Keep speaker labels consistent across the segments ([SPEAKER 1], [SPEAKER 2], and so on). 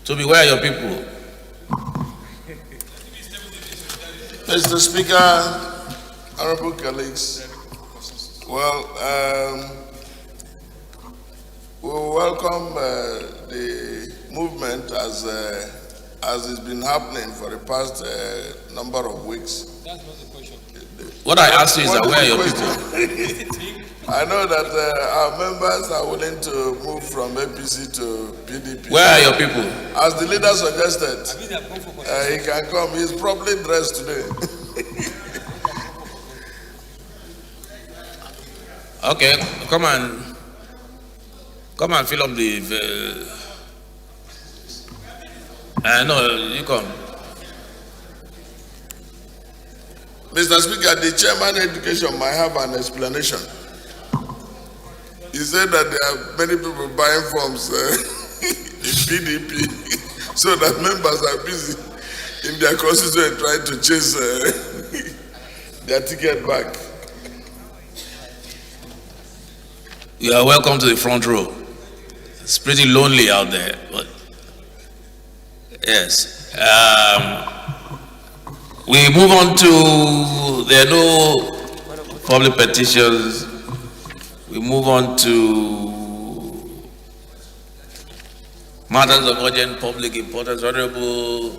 [SPEAKER 1] Toby, where are your people?
[SPEAKER 2] Mr. Speaker, honorable colleagues, well, we welcome the movement as it's been happening for the past number of weeks.
[SPEAKER 1] That's not the question. What I asked you is that where are your people?
[SPEAKER 2] I know that our members are willing to move from APC to PDP.
[SPEAKER 1] Where are your people?
[SPEAKER 2] As the leader suggested, he can come. He's probably dressed today.
[SPEAKER 1] Okay, come and fill up the. No, you come.
[SPEAKER 2] Mr. Speaker, the chairman education might have an explanation. He said that there are many people buying forms in PDP so that members are busy in their constituency trying to chase their ticket back.
[SPEAKER 1] You are welcome to the front row. It's pretty lonely out there, but yes. We move on to, there are no public petitions. We move on to matters of urgent public importance. Honorable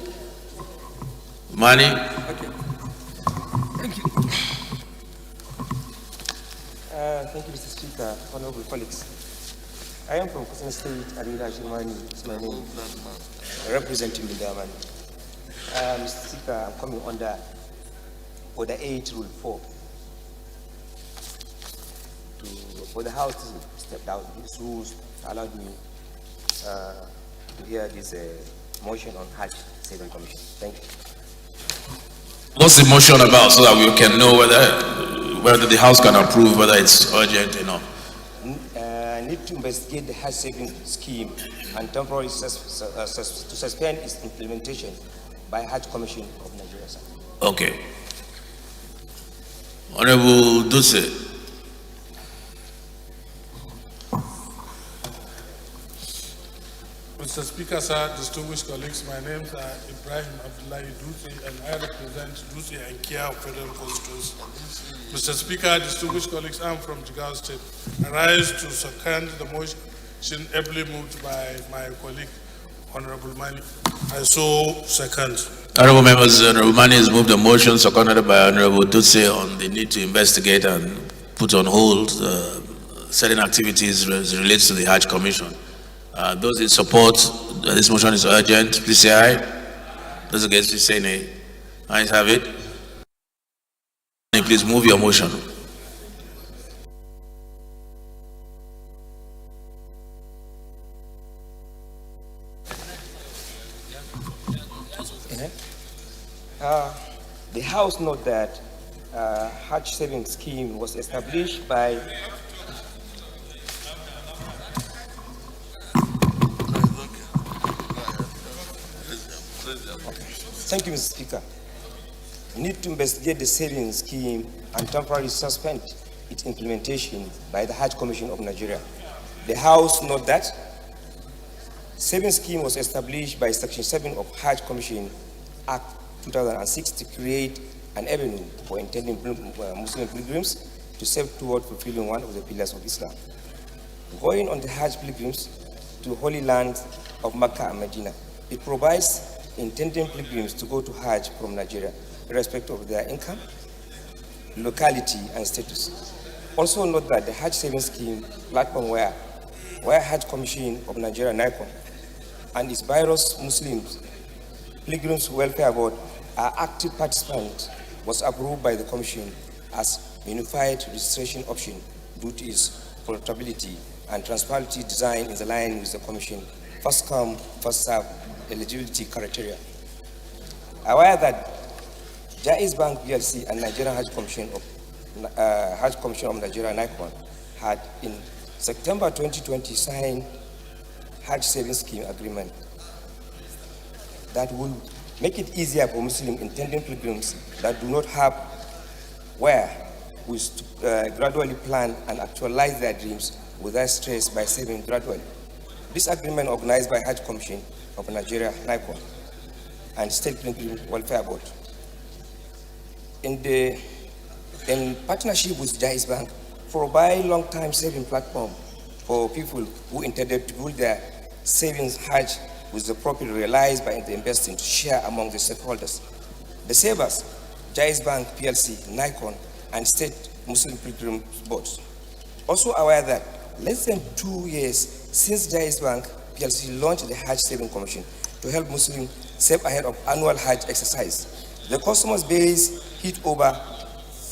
[SPEAKER 1] Mani.
[SPEAKER 3] Okay. Thank you. Thank you, Mr. Speaker, honorable colleagues. I am from Katsina State, Adira Shimani is my name, representing Mindamani. Mr. Speaker, I'm coming under Order 8, Rule 4. For the House to step down these rules allowed me to hear this motion on Hajj Saving Commission. Thank you.
[SPEAKER 1] What's the motion about so that we can know whether the House can approve whether it's urgent enough?
[SPEAKER 3] Need to investigate the Hajj Saving Scheme and temporarily to suspend its implementation by Hajj Commission of Nigeria. Sir.
[SPEAKER 1] Okay. Honorable Duse.
[SPEAKER 4] Mr. Speaker, sir, distinguished colleagues, my names are Ibrahim Abdullahi Duse and I represent Duse and Kia of Federal Constituency. Mr. Speaker, distinguished colleagues, I'm from Jigawa State. I rise to second the motion ably moved by my colleague, Honorable Mani. I so second.
[SPEAKER 1] Honorable members, Honorable Mani has moved the motion seconded by Honorable Duse on the need to investigate and put on hold certain activities as relates to the Hajj Commission. Those in support, this motion is urgent, please say aye. Those against, please say nay. Ayes have it. Please move your motion.
[SPEAKER 3] The House note that Hajj Saving Scheme was established by Thank you, Mr. Speaker. We need to investigate the savings scheme and temporarily suspend its implementation by the Hajj Commission of Nigeria. The House note that savings scheme was established by Section 7 of Hajj Commission Act 2006 to create an avenue for intending Muslim pilgrims to save toward fulfilling one of the pillars of Islam. Going on the Hajj pilgrims to the Holy Land of Mecca and Medina, it provides intending pilgrims to go to Hajj from Nigeria, irrespective of their income, locality, and status. Also note that the Hajj Savings Scheme platform where Hajj Commission of Nigeria, NICOM, and its various Muslims Pilgrims Welfare Board are active participants was approved by the Commission as unified registration option due to its portability and transparency design in line with the Commission first come, first serve eligibility criteria. Aware that Jaiz Bank PLC and Nigerian Hajj Commission of Nigeria, NICOM, had in September 2020 signed Hajj Savings Scheme agreement that will make it easier for Muslim intending pilgrims that do not have where to gradually plan and actualize their dreams without stress by saving gradually. This agreement organized by Hajj Commission of Nigeria, NICON, and State Pilgrim Welfare Board. In partnership with Jais Bank, provide long-time saving platform for people who intended to build their savings Hajj with the profit realized by the investing to share among the stakeholders. The savers, Jais Bank PLC, NICON, and State Muslim Pilgrim Boards. Also aware that less than 2 years since Jais Bank PLC launched the Hajj Saving Commission to help Muslims save ahead of annual Hajj exercise, the customers base hit over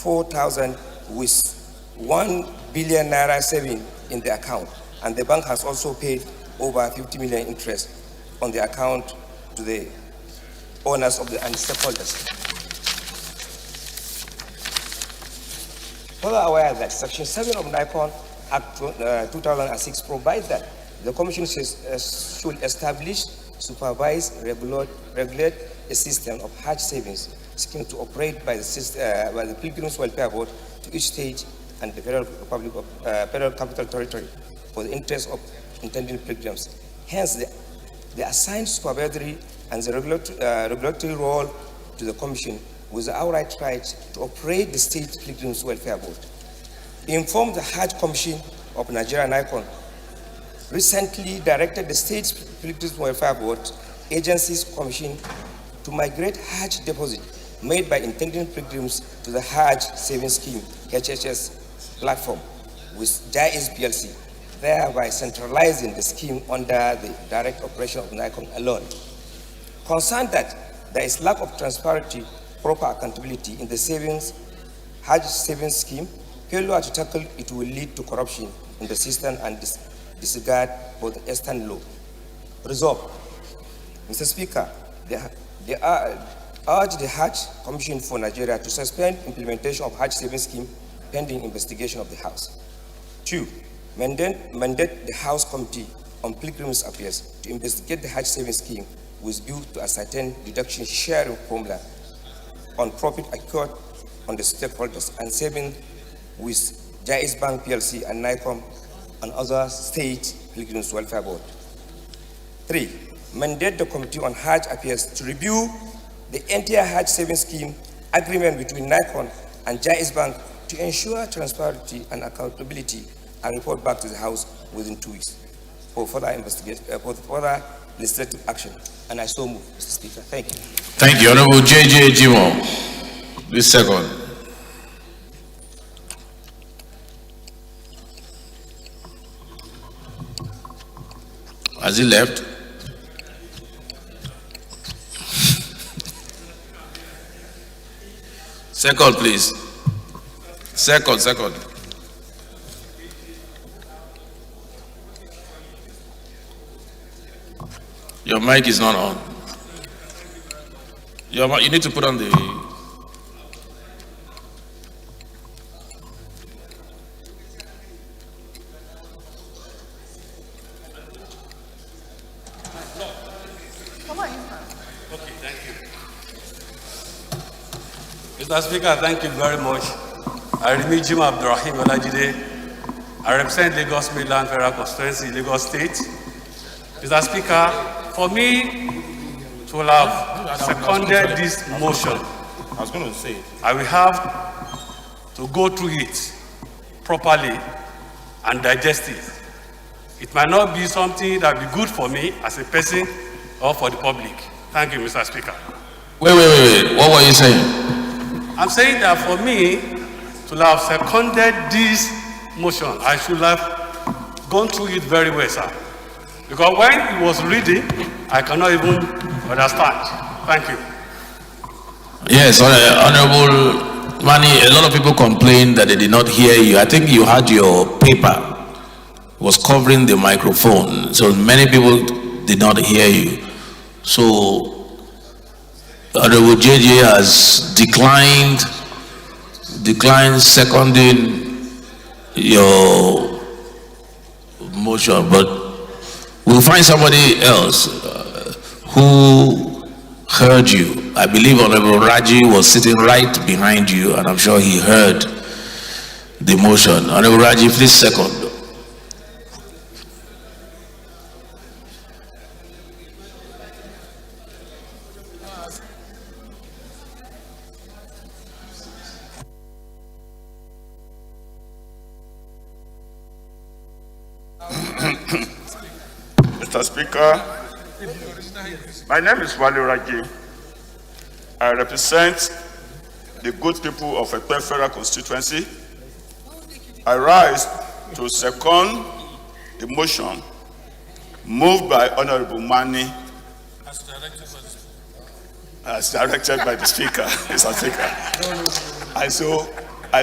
[SPEAKER 3] 4,000 with 1 billion naira saving in the account, and the bank has also paid over 50 million interest on the account to the owners of the and stakeholders. Further aware that Section 7 of NICON Act 2006 provides that the Commission should establish, supervise, regulate a system of Hajj savings scheme to operate by the Pilgrims Welfare Board to each state and the Federal Capital Territory for the interest of intending pilgrims. Hence, the assigned supervisory and the regulatory role to the Commission with the outright right to operate the State Pilgrims Welfare Board. Informed the Hajj Commission of Nigeria, NICON, recently directed the State Pilgrims Welfare Board agencies commission to migrate Hajj deposit made by intending pilgrims to the Hajj Savings Scheme, HHS platform with Jais PLC, thereby centralizing the scheme under the direct operation of NICON alone. Concerned that there is lack of transparency, proper accountability in the Hajj savings scheme, failure to tackle it will lead to corruption in the system and disregard for the Eastern law. Resolved, Mr. Speaker, they urge the Hajj Commission for Nigeria to suspend implementation of Hajj savings scheme pending investigation of the House. 2, mandate the House Committee on Pilgrims Affairs to investigate the Hajj savings scheme with view to ascertain deduction sharing formula on profit acquired on the stakeholders and saving with Jais Bank PLC and NICOM and other state Pilgrims Welfare Board. 3, mandate the Committee on Hajj Affairs to review the entire Hajj savings scheme agreement between NICON and Jais Bank to ensure transparency and accountability and report back to the House within 2 weeks for further investigation, for further legislative action. And I so move, Mr. Speaker. Thank you.
[SPEAKER 1] Thank you, Honorable J.J. Jimo. This second. Has he left? Second, please. Second. Your mic is not on. You need to put on the...
[SPEAKER 5] Okay, thank you. Mr. Speaker, thank you very much. I remain Jim Abdurrahim Olajide. I represent Lagos Mainland Federal Constituency, Lagos State. Mr. Speaker, for me to have seconded this motion,
[SPEAKER 6] I was going to say,
[SPEAKER 5] I will have to go through it properly and digest it. It might not be something that will be good for me as a person or for the public. Thank you, Mr. Speaker.
[SPEAKER 1] Wait. What were you saying?
[SPEAKER 5] I'm saying that for me to have seconded this motion, I should have gone through it very well, sir. Because when he was reading, I cannot even understand. Thank you.
[SPEAKER 1] Yes, Honorable Mani, a lot of people complained that they did not hear you. I think you had your paper was covering the microphone, so many people did not hear you. So Honorable JJ has declined seconding your motion, but we'll find somebody else who heard you. I believe Honorable Raji was sitting right behind you, and I'm sure he heard the motion. Honorable Raji, please second.
[SPEAKER 6] Mr. Speaker, my name is Wale Raji. I represent the good people of a federal constituency. I rise to second the motion moved by Honorable Mani as directed by the Speaker, Mr. Speaker. I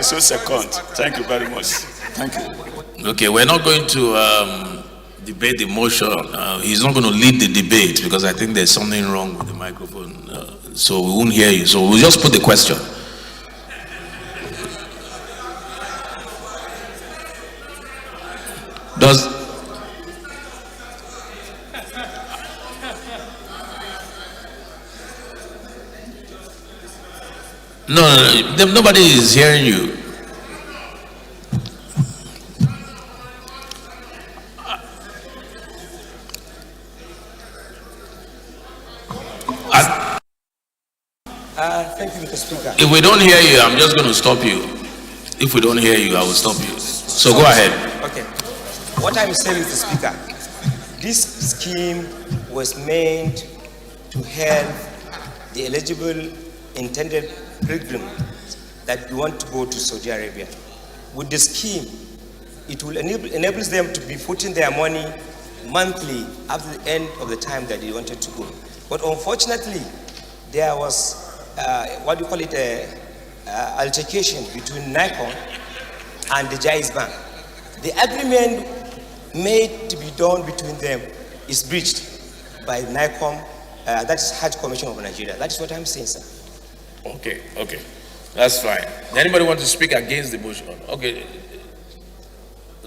[SPEAKER 6] so second. Thank you very much. Thank you.
[SPEAKER 1] Okay, we're not going to debate the motion. He's not going to lead the debate because I think there's something wrong with the microphone. So we won't hear you. So we'll just put the question. No, nobody is hearing you.
[SPEAKER 3] Thank you, Mr. Speaker.
[SPEAKER 1] If we don't hear you, I'm just going to stop you. If we don't hear you, I will stop you. So go ahead.
[SPEAKER 3] Okay. What I'm saying, Mr. Speaker, this scheme was meant to help the eligible intended pilgrim that want to go to Saudi Arabia. With the scheme, it will enable them to be putting their money monthly after the end of the time that they wanted to go. But unfortunately, there was altercation between Nikon and the Jaiz Bank. The agreement made to be done between them is breached by Nikon, that is Hajj Commission of Nigeria. That is what I'm saying, sir.
[SPEAKER 1] Okay, that's fine. Anybody want to speak against the motion? Okay,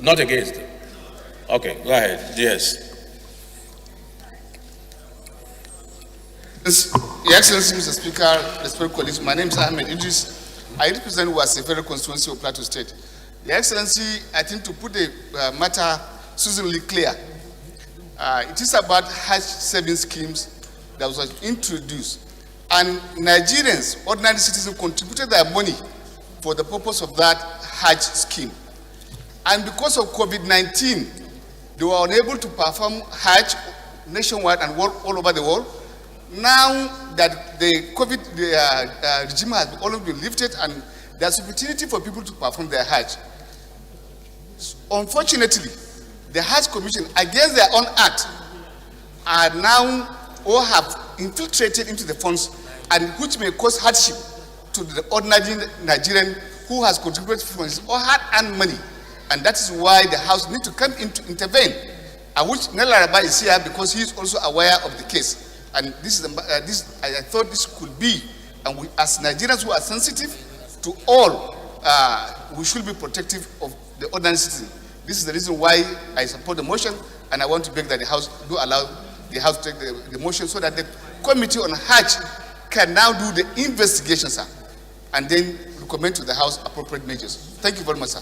[SPEAKER 1] not against it. Okay, go ahead. Yes.
[SPEAKER 7] Your Excellency, Mr. Speaker, respected colleagues, my name is Ahmed Idris. I represent was a federal constituency of Plateau State. Your Excellency, I think to put the matter succinctly clear, it is about Hajj saving schemes that was introduced. And Nigerians, ordinary citizens, contributed their money for the purpose of that Hajj scheme. And because of COVID-19, they were unable to perform Hajj nationwide and all over the world. Now that the COVID regime has already been lifted and there's opportunity for people to perform their Hajj. Unfortunately, the Hajj Commission, against their own act, are now or have infiltrated into the funds, and which may cause hardship to the ordinary Nigerian who has contributed funds or hard-earned money. And that is why the House needs to come in to intervene. And which Nela Rabba is here because he is also aware of the case. And this is I thought this could be, and we, as Nigerians who are sensitive to all, we should be protective of the ordinary citizen. This is the reason why I support the motion, and I want to beg that the House do allow the House to take the motion so that the Committee on Hajj can now do the investigation, sir, and then recommend to the House appropriate measures. Thank you very much, sir.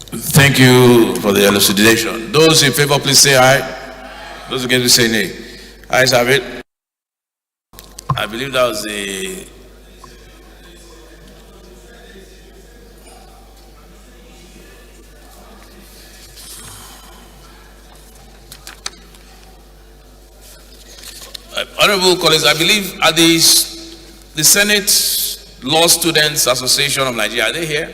[SPEAKER 1] Thank you for the elucidation. Those in favor, please say aye. Those against, say nay. Ayes have it. I believe that was the honorable colleagues. I believe at the Senate Law Students Association of Nigeria, are they here?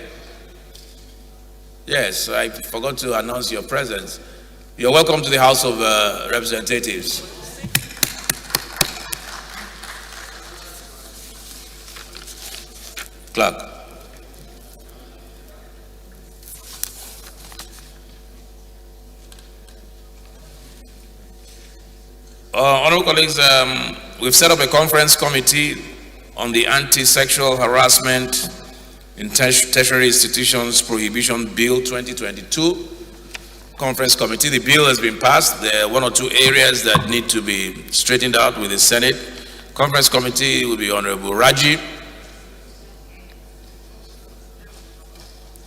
[SPEAKER 1] Yes, I forgot to announce your presence. You're welcome to the House of Representatives. Clerk. Honorable colleagues, we've set up a conference committee on the Anti-Sexual Harassment in Tertiary Institutions Prohibition Bill 2022. Conference committee. The bill has been passed. There are one or two areas that need to be straightened out with the Senate. Conference committee will be Honorable Raji,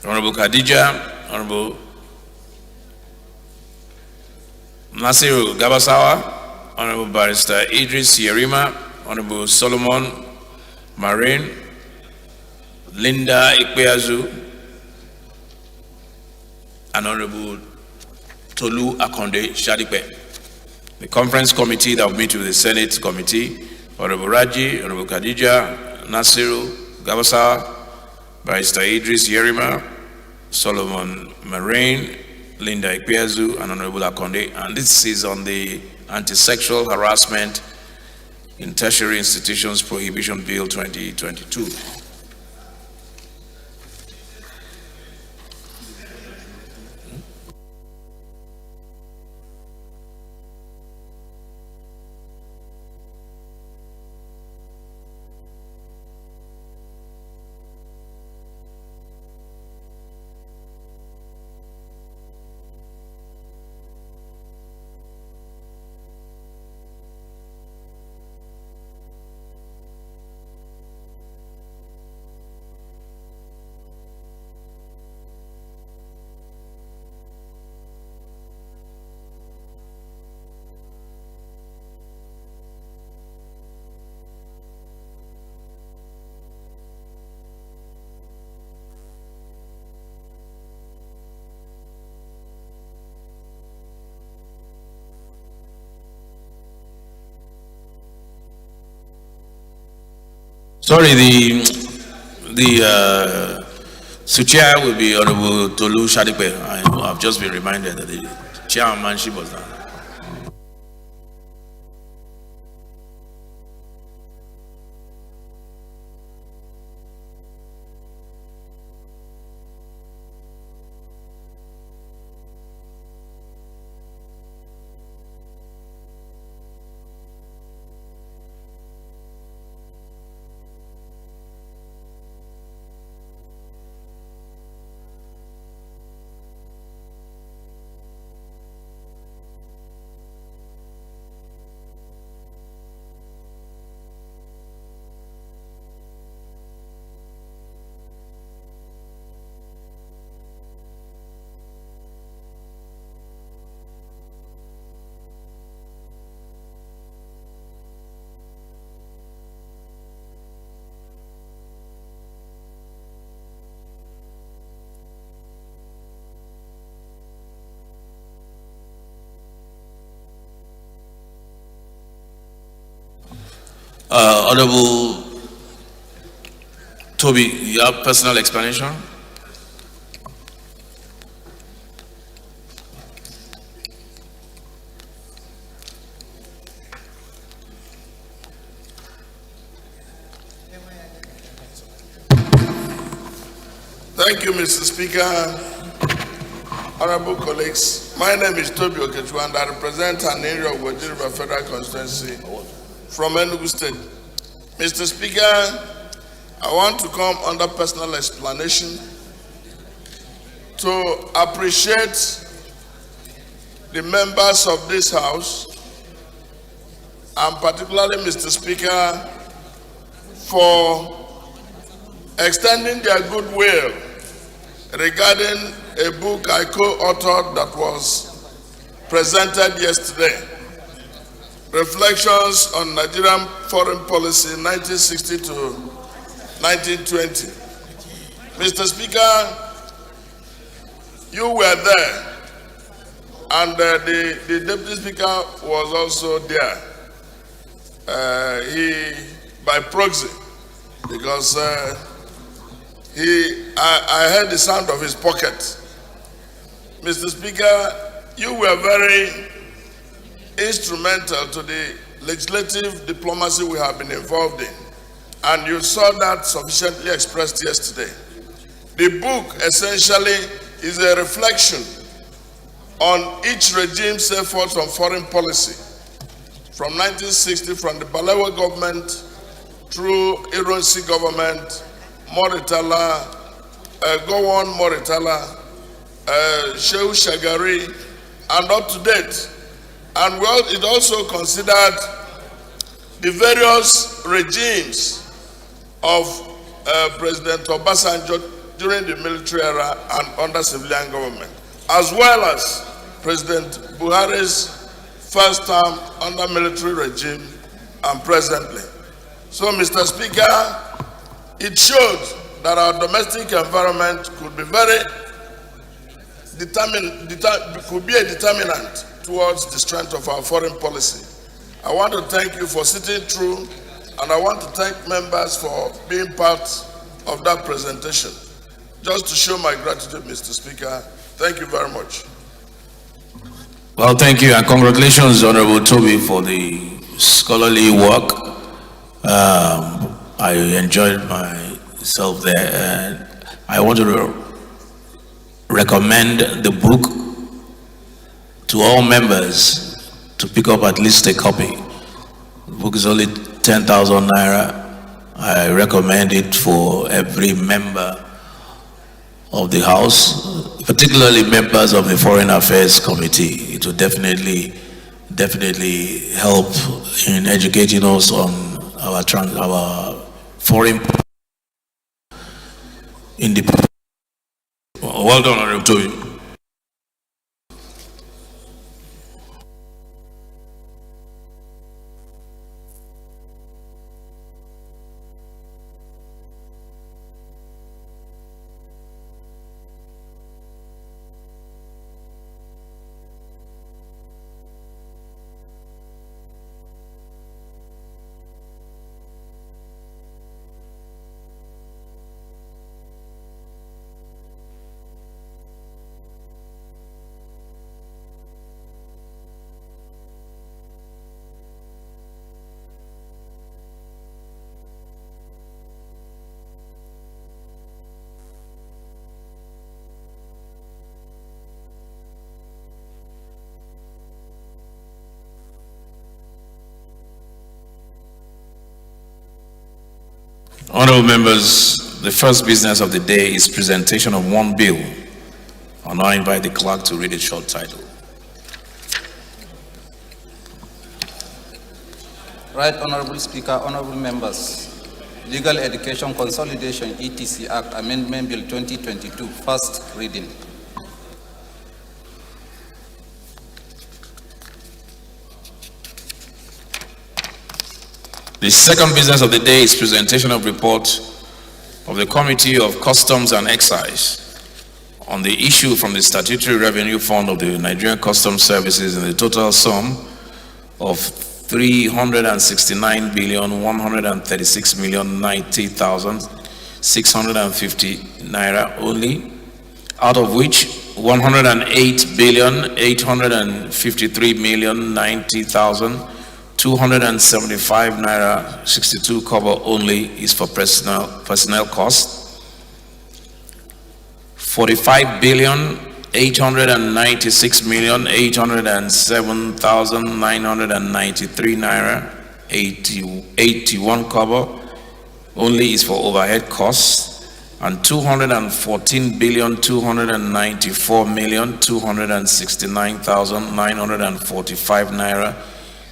[SPEAKER 1] Honorable Khadija, Honorable Nasiru Gabasawa, Honorable Barrister Idris Yerima, Honorable Solomon Marin, Linda Ikpeazu, and Honorable Tolu Akonde Shadipe. The conference committee that will meet with the Senate committee, Honorable Raji, Honorable Khadija, Nasiru, Gabasa, Barrister Idris Yerima, Solomon Marine, Linda Ikpeazu, and Honorable Akonde. And this is on the Anti-Sexual Harassment in Tertiary Institutions Prohibition Bill 2022. Sorry, the chair will be Honorable Tolu Shadipe. I've just been reminded that the chairmanship was done. Honorable Toby, you have personal explanation?
[SPEAKER 2] Thank you, Mr. Speaker. Honorable colleagues, my name is Toby Okechukwu and I represent an area of Wajiriba Federal Constituency from Enugu State. Mr. Speaker, I want to come under personal explanation to appreciate the members of this House and particularly Mr. Speaker for extending their goodwill regarding a book I co-authored that was presented yesterday, Reflections on Nigerian Foreign Policy 1960 to 1920. Mr. Speaker, you were there, and the Deputy Speaker was also there. He, by proxy, because I heard the sound of his pocket. Mr. Speaker, you were very instrumental to the legislative diplomacy we have been involved in, and you saw that sufficiently expressed yesterday. The book essentially is a reflection on each regime's efforts on foreign policy from 1960, from the Balewa government through Ironsi government, Moritala, Gowon Moritala, Shehu Shagari, and up to date. And it also considered the various regimes of President Obasanjo during the military era and under civilian government, as well as President Buhari's first term under military regime and presently. So, Mr. Speaker, it showed that our domestic environment could be very could be a determinant towards the strength of our foreign policy. I want to thank you for sitting through, and I want to thank members for being part of that presentation. Just to show my gratitude, Mr. Speaker, thank you very much.
[SPEAKER 1] Well, thank you, and congratulations, Honorable Toby, for the scholarly work. I enjoyed myself there, and I want to recommend the book to all members to pick up at least a copy. The book is only 10,000 naira. I recommend it for every member of the House, particularly members of the Foreign Affairs Committee. It will definitely help in educating us on our foreign independence. Well done, Honorable Toby. Honorable members, the first business of the day is presentation of one bill. I'll now invite the clerk to read its short title.
[SPEAKER 8] Right, Honorable Speaker, honorable members, Legal Education Consolidation ETC Act Amendment Bill 2022, first reading.
[SPEAKER 1] The second business of the day is presentation of report of the Committee of Customs and Excise on the issue from the Statutory Revenue Fund of the Nigerian Customs Services in the total sum of 369,136,090,650 naira only, out of which 108,853,090,275 naira 62 kobo only is for personnel costs. 45,896,807,993 naira 81 kobo only is for overhead costs, and 214,294,269,945 naira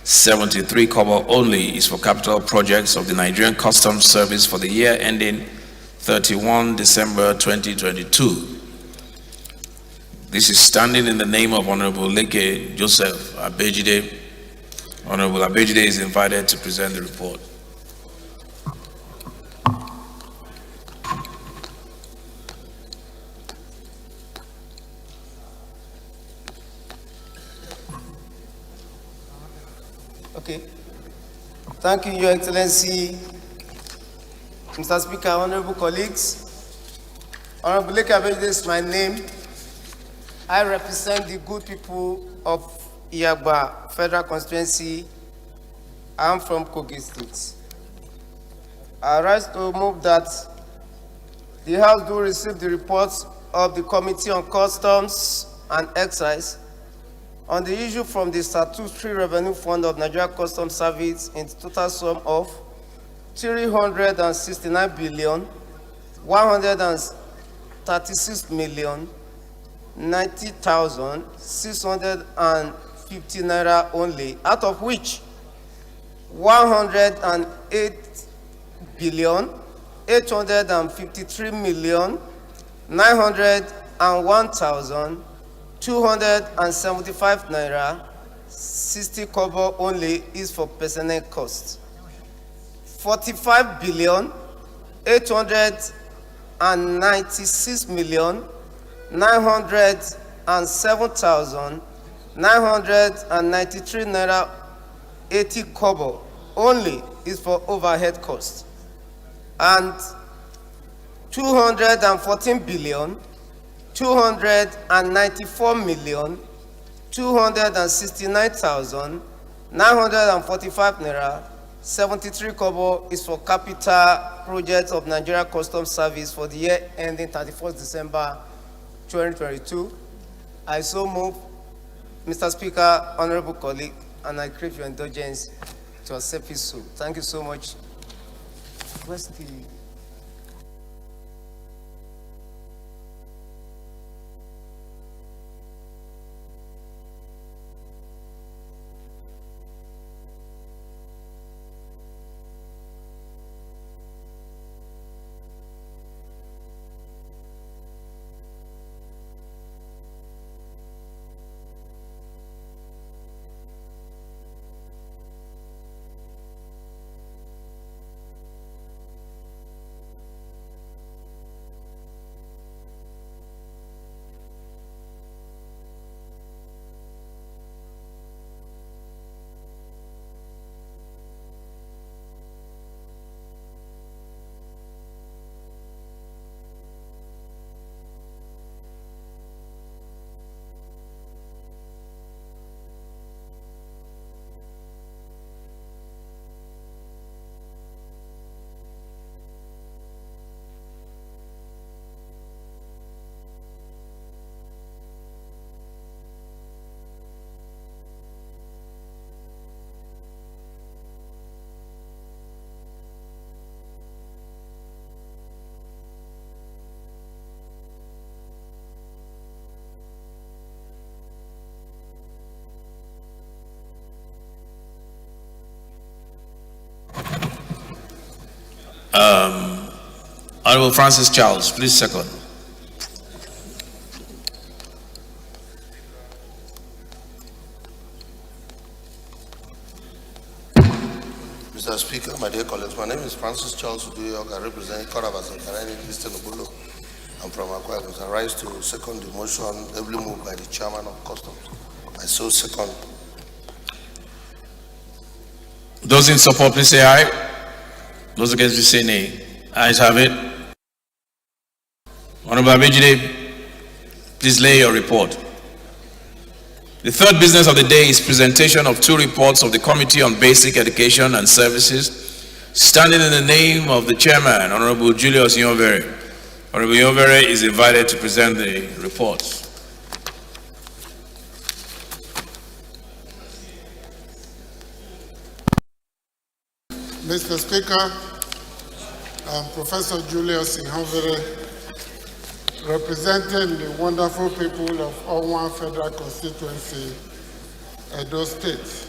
[SPEAKER 1] 73 kobo only is for capital projects of the Nigerian Customs Service for the year ending 31 December 2022. This is standing in the name of Honorable Leke Joseph Abejide. Honorable Abejide is invited to present the report.
[SPEAKER 9] Okay. Thank you, Your Excellency, Mr. Speaker, honorable colleagues. Honorable Leke Abejide is my name. I represent the good people of Iyagba Federal Constituency. I am from Kogi State. I rise to move that the House do receive the reports of the Committee on Customs and Excise on the issue from the Statutory Revenue Fund of Nigeria Customs Service in the total sum of 369 billion 136 million 90,650 naira only, out of which 108 billion 853 million 901,275 naira 60 kobo only is for personnel costs. 45 billion 896 million 907,275 993 naira 80 kobo only is for overhead costs, and 214 billion 294 million 269,945 naira 73 kobo is for capital projects of Nigeria Customs Service for the year ending 31st December 2022. I so move, Mr. Speaker, honorable colleague, and I crave your indulgence to accept his so. Thank you so much. Where's the...
[SPEAKER 1] Honorable Francis Charles, please second.
[SPEAKER 10] Mr. Speaker, my dear colleagues, my name is Francis Charles Uduyok. I represent Korabas and Karani, Eastern Obulo. I'm from Akwa Ibom. I rise to second the motion heavily moved by the chairman of Customs. I so second.
[SPEAKER 1] Those in support, please say aye. Those against, please say nay. Ayes have it. Honorable Abejide, please lay your report. The third business of the day is presentation of two reports of the Committee on Basic Education and Services, standing in the name of the chairman, Honorable Julius Yonvere. Honorable Yonvere is invited to present the reports.
[SPEAKER 11] Mr. Speaker, I'm Professor Julius Yonvere, representing the wonderful people of Owan Federal Constituency, Edo State.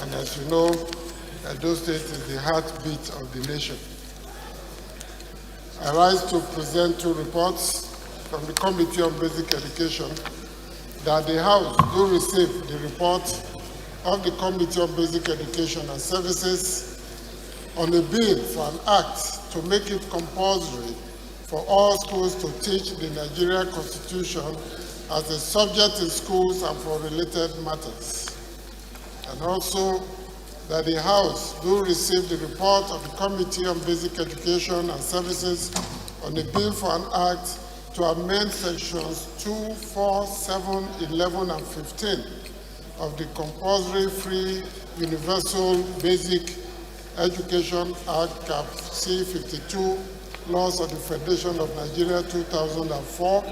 [SPEAKER 11] And as you know, Edo State is the heartbeat of the nation. I rise to present two reports from the Committee on Basic Education that the House do receive the report of the Committee on Basic Education and Services on a bill for an act to make it compulsory for all schools to teach the Nigerian Constitution as a subject in schools and for related matters. And also that the House do receive the report of the Committee on Basic Education and Services on a bill for an act to amend sections 2, 4, 7, 11, and 15 of the Compulsory Free Universal Basic Education Act, Cap C-52, Laws of the Federation of Nigeria 2004,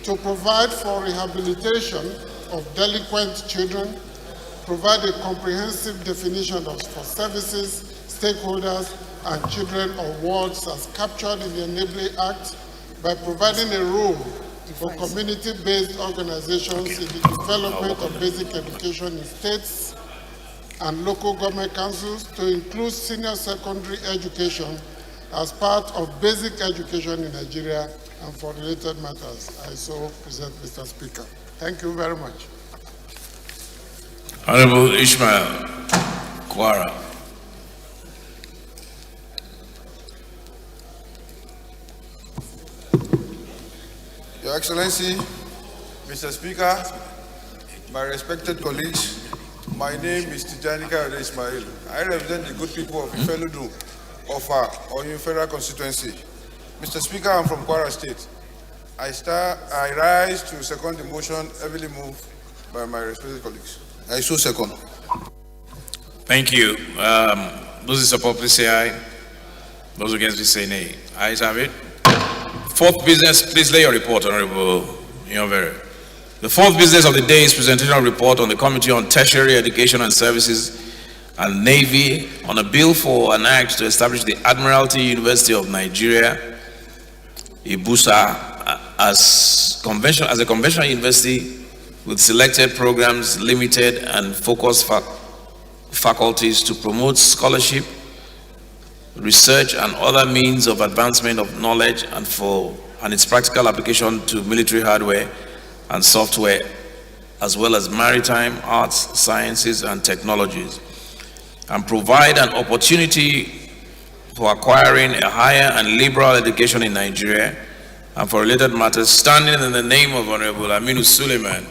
[SPEAKER 11] to provide for rehabilitation of delinquent children, provide a comprehensive definition for services, stakeholders, and children of words as captured in the Enabling Act by providing a role for community-based organizations in the development of basic education in states and local government councils to include senior secondary education as part of basic education in Nigeria and for related matters. I so present, Mr. Speaker. Thank you very much.
[SPEAKER 1] Honorable Ishmael Kwara.
[SPEAKER 10] Your Excellency, Mr. Speaker,
[SPEAKER 12] My respected colleagues, my name is Tijanika Ade Ismail. I represent the good people of Ifeludu, Ofa, Oyo Federal Constituency. Mr. Speaker, I'm from Kwara State. I rise to second the motion heavily moved by my respected colleagues. I so second.
[SPEAKER 1] Thank you. Those in support, please say aye. Those against, please say nay. Ayes have it. Fourth business, please lay your report, Honorable Yonvere. The fourth business of the day is presentation of report on the Committee on Tertiary Education and Services and Navy on a bill for an act to establish the Admiralty University of Nigeria, IBUSA, as a conventional university with selected programs, limited and focused faculties to promote scholarship, research and other means of advancement of knowledge and its practical application to military hardware and software, as well as maritime, arts, sciences and technologies, and provide an opportunity for acquiring a higher and liberal education in Nigeria, and for related matters, standing in the name of Honorable Aminu Suleiman.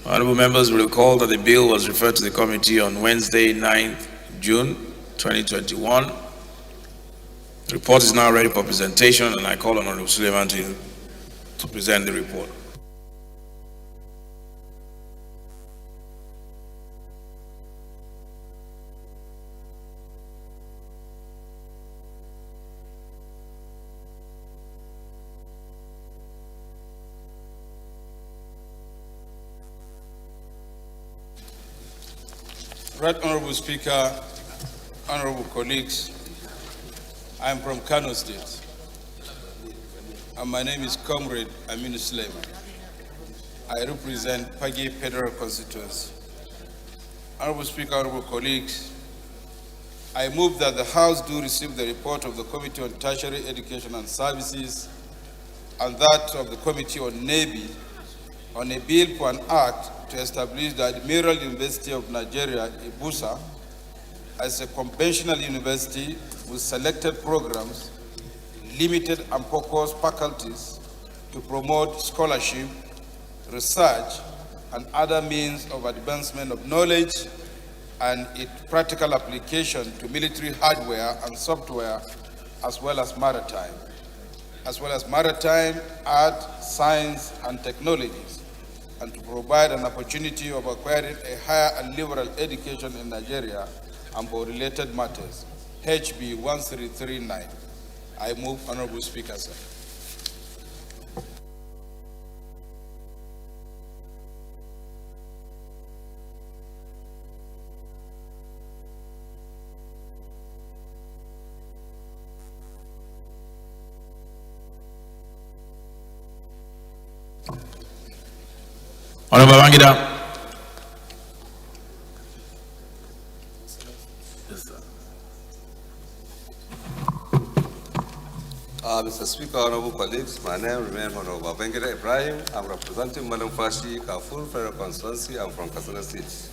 [SPEAKER 1] Honorable members will recall that the bill was referred to the committee on Wednesday, 9th June 2021. The report is now ready for presentation, and I call on Honorable Suleiman to present the report.
[SPEAKER 12] Right Honorable Speaker, honorable colleagues, I am from Kano State, and my name is Comrade Aminu Suleiman. I represent Pagi Federal Constituency. Honorable Speaker, honorable colleagues, I move that the House do receive the report of the Committee on Tertiary Education and Services and that of the Committee on Navy on a bill for an act to establish the Admiral University of Nigeria, IBUSA, as a conventional university with selected programs, limited and focused faculties to promote scholarship, research, and other means of advancement of knowledge and its practical application to military hardware and software, as well as maritime, art, science, and technologies, and to provide an opportunity of acquiring a higher and liberal education in Nigeria and for related matters. HB 1339. I move, Honorable Speaker, sir.
[SPEAKER 1] Honorable Babangida.
[SPEAKER 13] Mr. Speaker, honorable colleagues, my name remains Honorable Babangida Ibrahim. I'm representing Madam Fashi, Kafur Federal Constituency. I'm from Katsina State.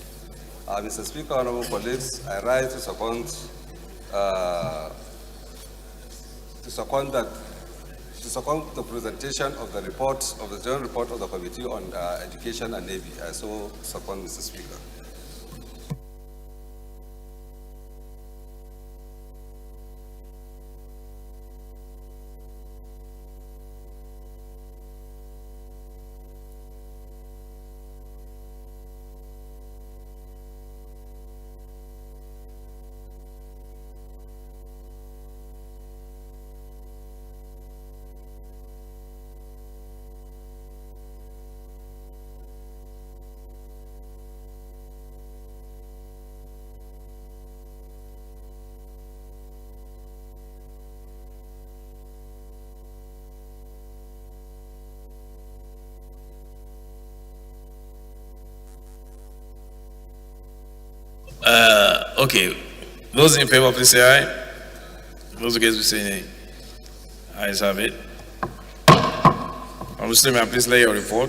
[SPEAKER 13] Mr. Speaker, honorable colleagues, I rise to second the presentation of the report of the general report of the Committee on Education and Navy. I so second, Mr. Speaker.
[SPEAKER 1] Okay, those in favor, please say aye. Those against, please say nay. Ayes have it. Honorable Suleiman, please lay your report.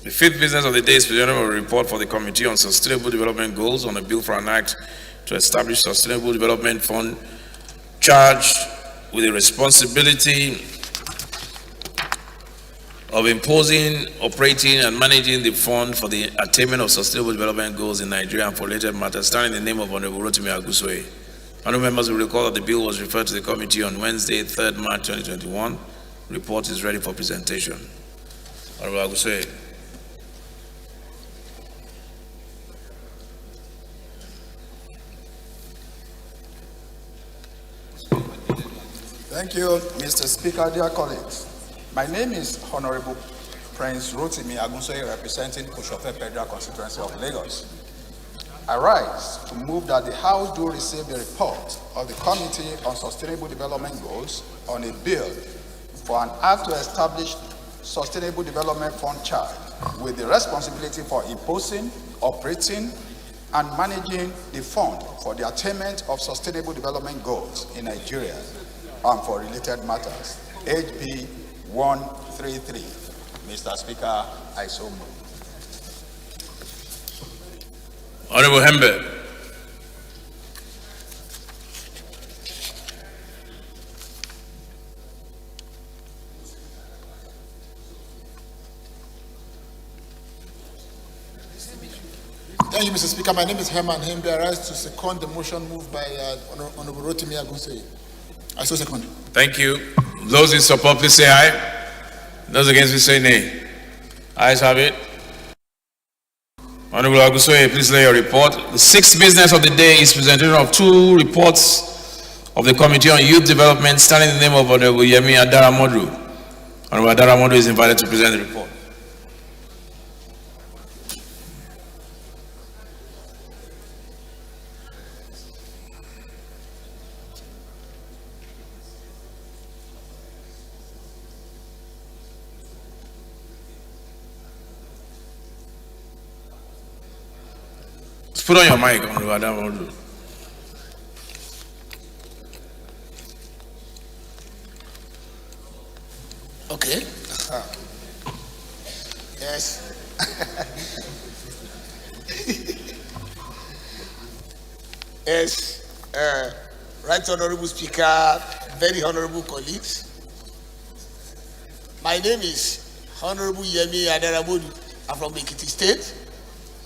[SPEAKER 1] The fifth business of the day is presentation of a report for the Committee on Sustainable Development Goals on a bill for an act to establish Sustainable Development Fund charged with the responsibility of imposing, operating, and managing the fund for the attainment of sustainable development goals in Nigeria and for related matters, standing in the name of Honorable Rotimi Agusoye. Honorable members will recall that the bill was referred to the committee on Wednesday, 3rd March 2021. Report is ready for presentation. Honorable Agusoye.
[SPEAKER 14] Thank you, Mr. Speaker, dear colleagues. My name is Honorable Prince Rotimi Agunsoye, representing Koshofe Federal Constituency of Lagos. I rise to move that the House do receive the report of the Committee on Sustainable Development Goals on a bill for an act to establish Sustainable Development Fund charge with the responsibility for imposing, operating, and managing the fund for the attainment of Sustainable Development Goals in Nigeria and for related matters, HB 133. Mr. Speaker, I so move.
[SPEAKER 1] Honorable Hembe.
[SPEAKER 11] Thank you, Mr. Speaker. My name is Herman Hembe. I rise to second the motion moved by Honorable Rotimi Agusoye. I so second.
[SPEAKER 1] Thank you. Those in support, please say aye. Those against, please say nay. Ayes have it. Honorable Agusoye, please lay your report. The sixth business of the day is presentation of two reports of the Committee on Youth Development, standing in the name of Honorable Yemi Adaramodu. Honorable Adaramodu is invited to present the report. Put on your mic, Honorable Adaramodu.
[SPEAKER 15] Okay. Yes. Yes. Right Honorable Speaker, very honorable colleagues. My name is Honorable Yemi Adaramodu. I'm from Ekiti State.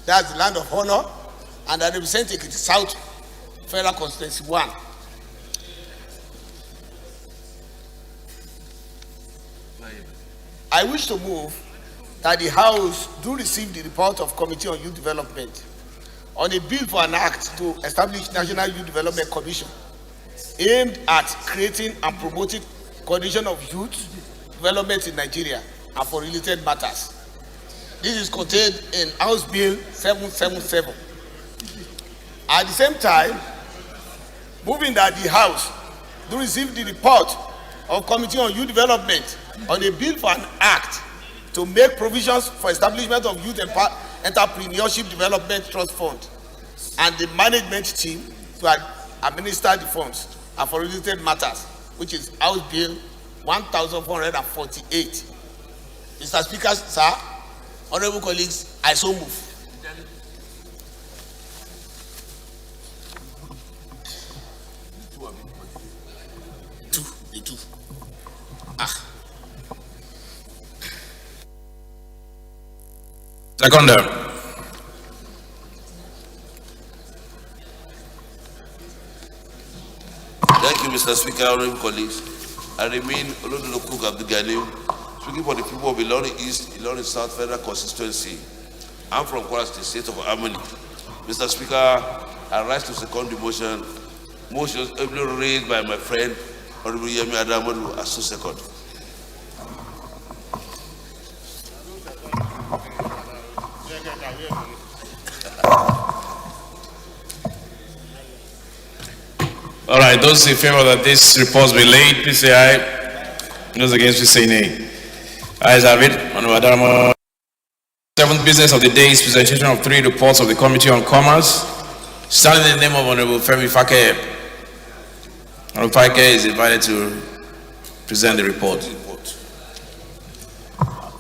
[SPEAKER 15] That's the land of honor. And I represent Ekiti South Federal Constituency 1. I wish to move that the House do receive the report of Committee on Youth Development on a bill for an act to establish National Youth Development Commission aimed at creating and promoting coordination of youth development in Nigeria and for related matters. This is contained in House Bill 777. At the same time, moving that the House do receive the report of Committee on Youth Development on a bill for an act to make provisions for establishment of Youth Entrepreneurship Development Trust Fund and the management team to administer the funds and for related matters, which is House Bill 1448. Mr. Speaker, sir, honorable colleagues, I so move.
[SPEAKER 1] Seconder.
[SPEAKER 10] Thank you, Mr. Speaker, honorable colleagues. I remain Olodolokuk Abdulganim, speaking for the people of Ilorin East, Ilorin South Federal Constituency. I'm from Kwara State of Harmony. Mr. Speaker, I rise to second the motion. Motion ably raised by my friend, Honorable Yemi Adaramodu, as to second.
[SPEAKER 1] All right, those in favor that this report be laid, please say aye. Those against, please say nay. Ayes have it. Honorable Adaramodu. Seventh business of the day is presentation of three reports of the Committee on Commerce, standing in the name of Honorable Femi Fake. Honorable Fake is invited to present the report.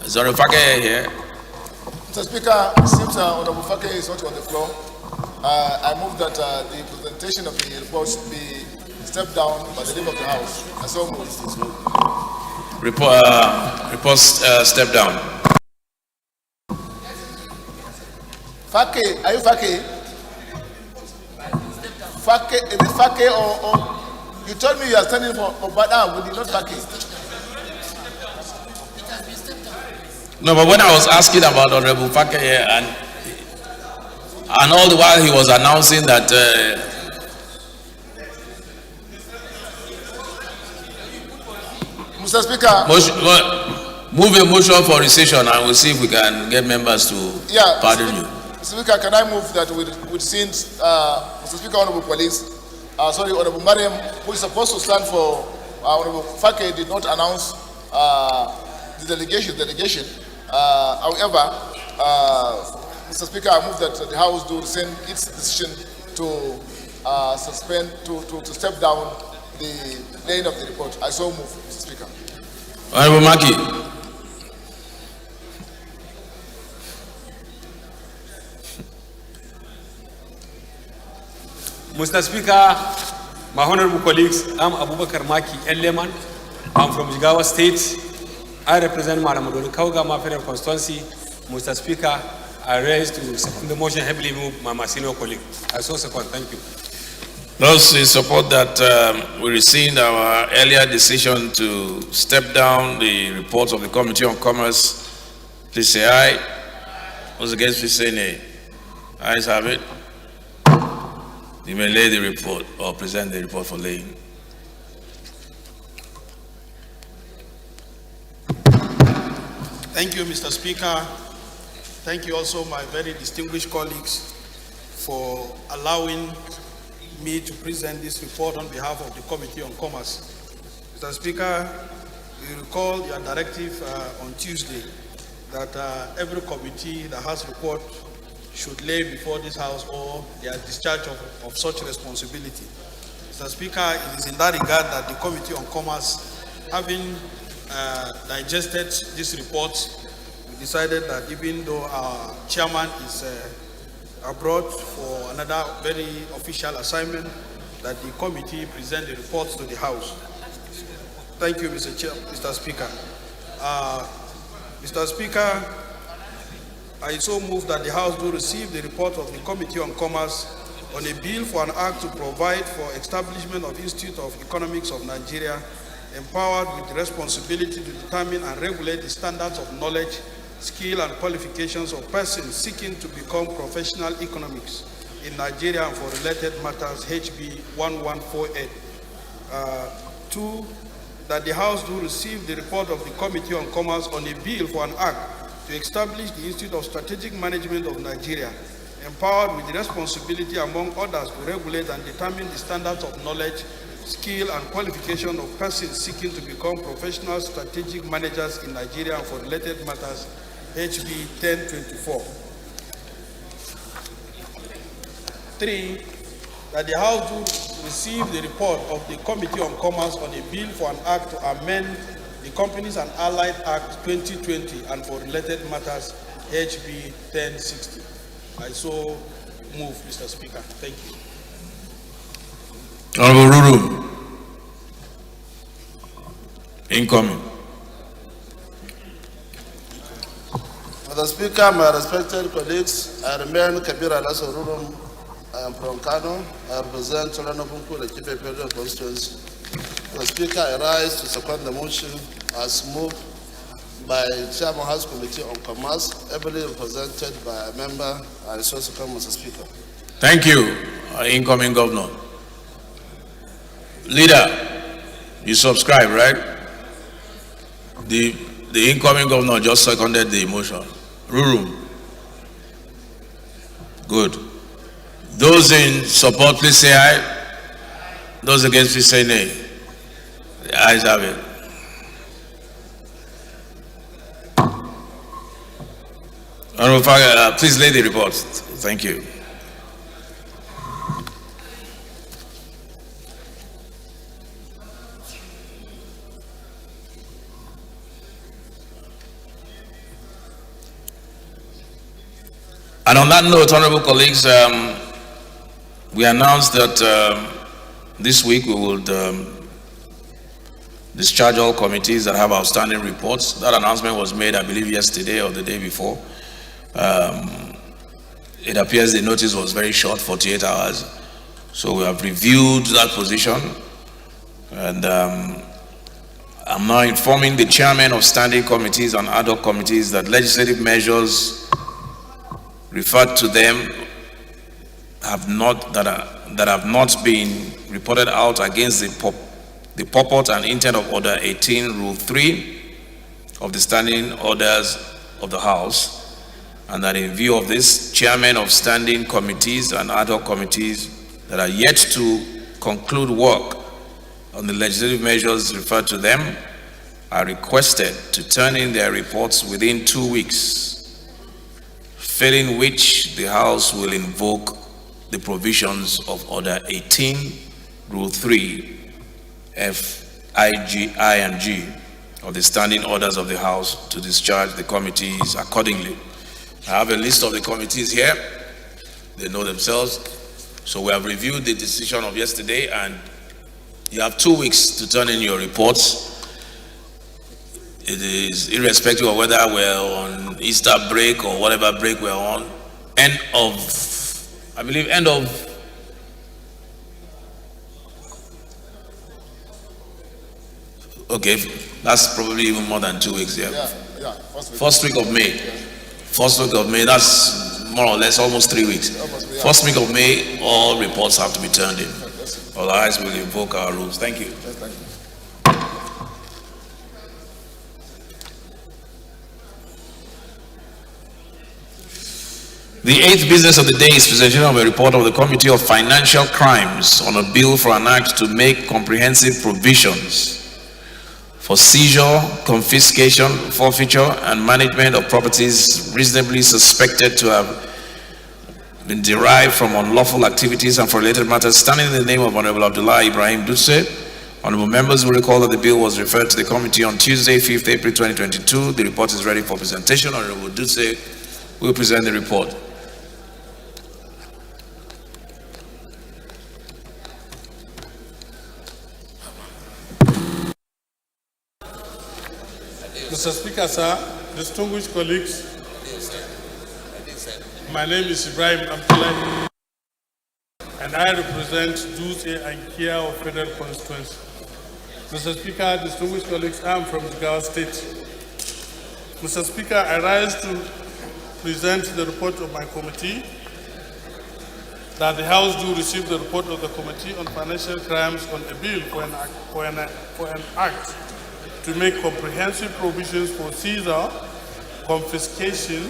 [SPEAKER 1] Is Honorable Fake here?
[SPEAKER 11] Mr. Speaker, it seems Honorable Fake is not on the floor. I move that the presentation of the report should be stepped down by the leave of the House. I so move.
[SPEAKER 1] Report step down.
[SPEAKER 7] Fake, are you Fake? Fake, is it Fake or you told me you are standing for Obada, but you not Fake?
[SPEAKER 1] No, but when I was asking about Honorable Fake here, and all the while he was announcing that
[SPEAKER 7] Mr. Speaker.
[SPEAKER 1] Move a motion for recession, and we'll see if we can get members to pardon you.
[SPEAKER 7] Mr. Speaker, can I move that with since Mr. Speaker, Honorable Colleagues, Honorable Mariam, who is supposed to stand for Honorable Fake, did not announce the delegation. However, Mr. Speaker, I move that the House do send its decision to suspend, to step down the laying of the report. I so move, Mr. Speaker.
[SPEAKER 1] Honorable Maki.
[SPEAKER 5] Mr. Speaker, my honorable colleagues, I'm Abubakar Maki Eleman. I'm from Jigawa State. I represent Maramadori Kaugama Federal Constituency. Mr. Speaker, I raise to second the motion heavily moved by my senior colleague. I so second. Thank you.
[SPEAKER 1] Those in support that we rescind our earlier decision to step down the report of the Committee on Commerce, please say aye. Those against, please say nay. Ayes have it. You may lay the report or present the report for laying.
[SPEAKER 16] Thank you, Mr. Speaker. Thank you also, my very distinguished colleagues, for allowing me to present this report on behalf of the Committee on Commerce. Mr. Speaker, you recall your directive on Tuesday that every committee that has report should lay before this House or their discharge of such responsibility. Mr. Speaker, it is in that regard that the Committee on Commerce, having digested this report, we decided that even though our chairman is abroad for another very official assignment, that the committee present the reports to the House. Thank you, Mr. Speaker. Mr. Speaker, I so move that the House do receive the report of the Committee on Commerce on a bill for an act to provide for establishment of Institute of Economics of Nigeria, empowered with the responsibility to determine and regulate the standards of knowledge, skill, and qualifications of persons seeking to become professional economics in Nigeria and for related matters, HB 1148. 2, that the House do receive the report of the Committee on Commerce on a bill for an act to establish the Institute of Strategic Management of Nigeria, empowered with the responsibility, among others, to regulate and determine the standards of knowledge, skill, and qualification of persons seeking to become professional strategic managers in Nigeria and for related matters, HB 1024. 3, that the House do receive the report of the Committee on Commerce on a bill for an act to amend the Companies and Allied Act 2020 and for related matters, HB 1060. I so move, Mr. Speaker. Thank you.
[SPEAKER 1] Honorable Ruru. Incoming.
[SPEAKER 10] Mr. Speaker, my respected colleagues, I remain Kabir Alaso Rurum. I am from Kano. I represent Cholanobunku, the Kipe Federal Constituency. Mr. Speaker, I rise to second the motion as moved by Chairman House Committee on Commerce, ably represented by a member. I so second, Mr. Speaker.
[SPEAKER 1] Thank you, incoming governor. Leader, you subscribe, right? The incoming governor just seconded the motion. Ruru. Good. Those in support, please say aye. Those against, please say nay. The ayes have it. Honorable Father, please lay the report. Thank you. And on that note, honorable colleagues, we announced that this week we would discharge all committees that have outstanding reports. That announcement was made, I believe, yesterday or the day before. It appears the notice was very short, 48 hours. So we have reviewed that position, and I'm now informing the chairman of standing committees and ad hoc committees that legislative measures referred to them have not been reported out against the purport and intent of Order 18, Rule 3 of the standing orders of the House, and that in view of this, chairmen of standing committees and ad hoc committees that are yet to conclude work on the legislative measures referred to them are requested to turn in their reports within 2 weeks, failing which the House will invoke the provisions of Order 18, Rule 3, F, I, G, I, and G of the standing orders of the House to discharge the committees accordingly. I have a list of the committees here. They know themselves. So we have reviewed the decision of yesterday, and you have 2 weeks to turn in your reports. It is irrespective of whether we're on Easter break or whatever break we're on. End of okay, that's probably even more than 2 weeks. Yeah. First week of May. First week of May, that's more or less almost 3 weeks. First week of May, all reports have to be turned in. Otherwise, we'll invoke our rules. Thank you. The eighth business of the day is presentation of a report of the Committee of Financial Crimes on a bill for an act to make comprehensive provisions for seizure, confiscation, forfeiture, and management of properties reasonably suspected to have been derived from unlawful activities and for related matters, standing in the name of Honorable Abdullah Ibrahim Dutse. Honorable members will recall that the bill was referred to the committee on Tuesday, 5th April 2022. The report is ready for presentation. Honorable Dutse will present the report.
[SPEAKER 4] Mr. Speaker, sir, distinguished colleagues, my name is Ibrahim Abdullah, and I represent Duse and Kia of Federal Constituency. Mr. Speaker, distinguished colleagues, I am from Jigawa State. Mr. Speaker, I rise to present the report of my committee, that the House do receive the report of the Committee on Financial Crimes on a bill for an act to make comprehensive provisions for seizure, confiscation,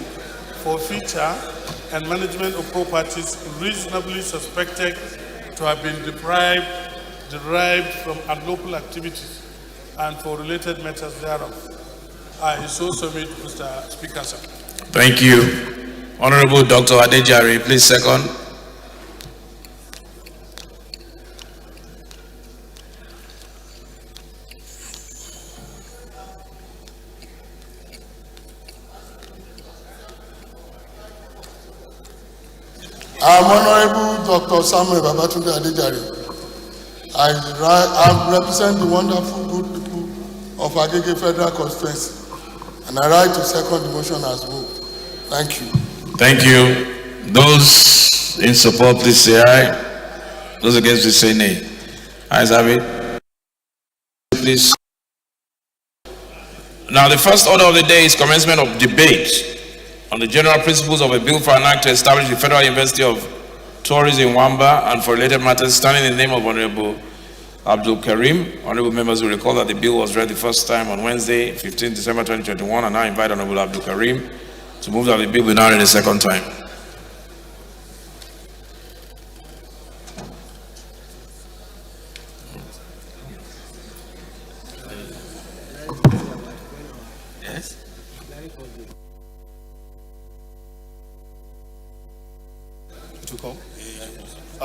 [SPEAKER 4] forfeiture, and management of properties reasonably suspected to have been derived from unlawful activities and for related matters thereof. I so submit, Mr. Speaker, sir.
[SPEAKER 1] Thank you. Honorable Dr. Adejare, please second.
[SPEAKER 11] I'm Honorable Dr. Samuel Babatunde Adejare. I represent the wonderful good people of Agege Federal Constituency, and I rise to second the motion as moved. Thank you.
[SPEAKER 1] Thank you. Those in support, please say aye. Those against, please say nay. Ayes have it. Please. Now, the first order of the day is commencement of debate on the general principles of a bill for an act to establish the Federal University of Tourism in Wamba and for related matters, standing in the name of Honorable Abdul Karim. Honorable members will recall that the bill was read the first time on Wednesday, 15 December 2021, and I invite Honorable Abdul Karim to move that the bill be now read the second time.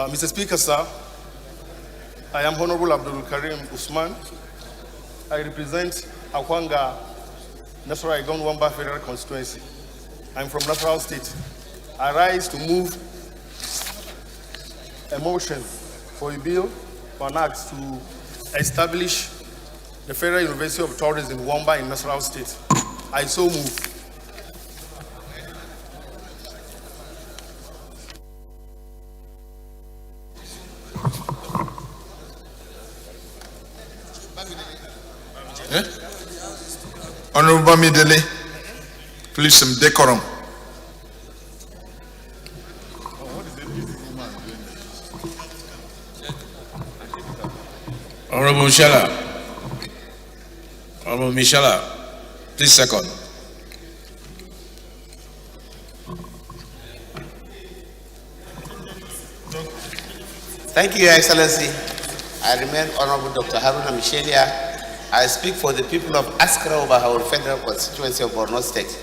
[SPEAKER 16] Mr. Speaker, sir, I am Honorable Abdul Karim Usman. I represent Akwanga, Nasarawa Igon Wamba Federal Constituency. I'm from Nasarawa State. I rise to move a motion for a bill for an act to establish the Federal University of Tourism, Wamba in Nasarawa State. I so move.
[SPEAKER 17] Honorable Bamidele, please some decorum.
[SPEAKER 1] Honorable Michela. Honorable Michela, please second.
[SPEAKER 18] Thank you, Your Excellency. I remain Honorable Dr. Haruna Michelia. I speak for the people of Askra Bahawul Federal Constituency of Borno State.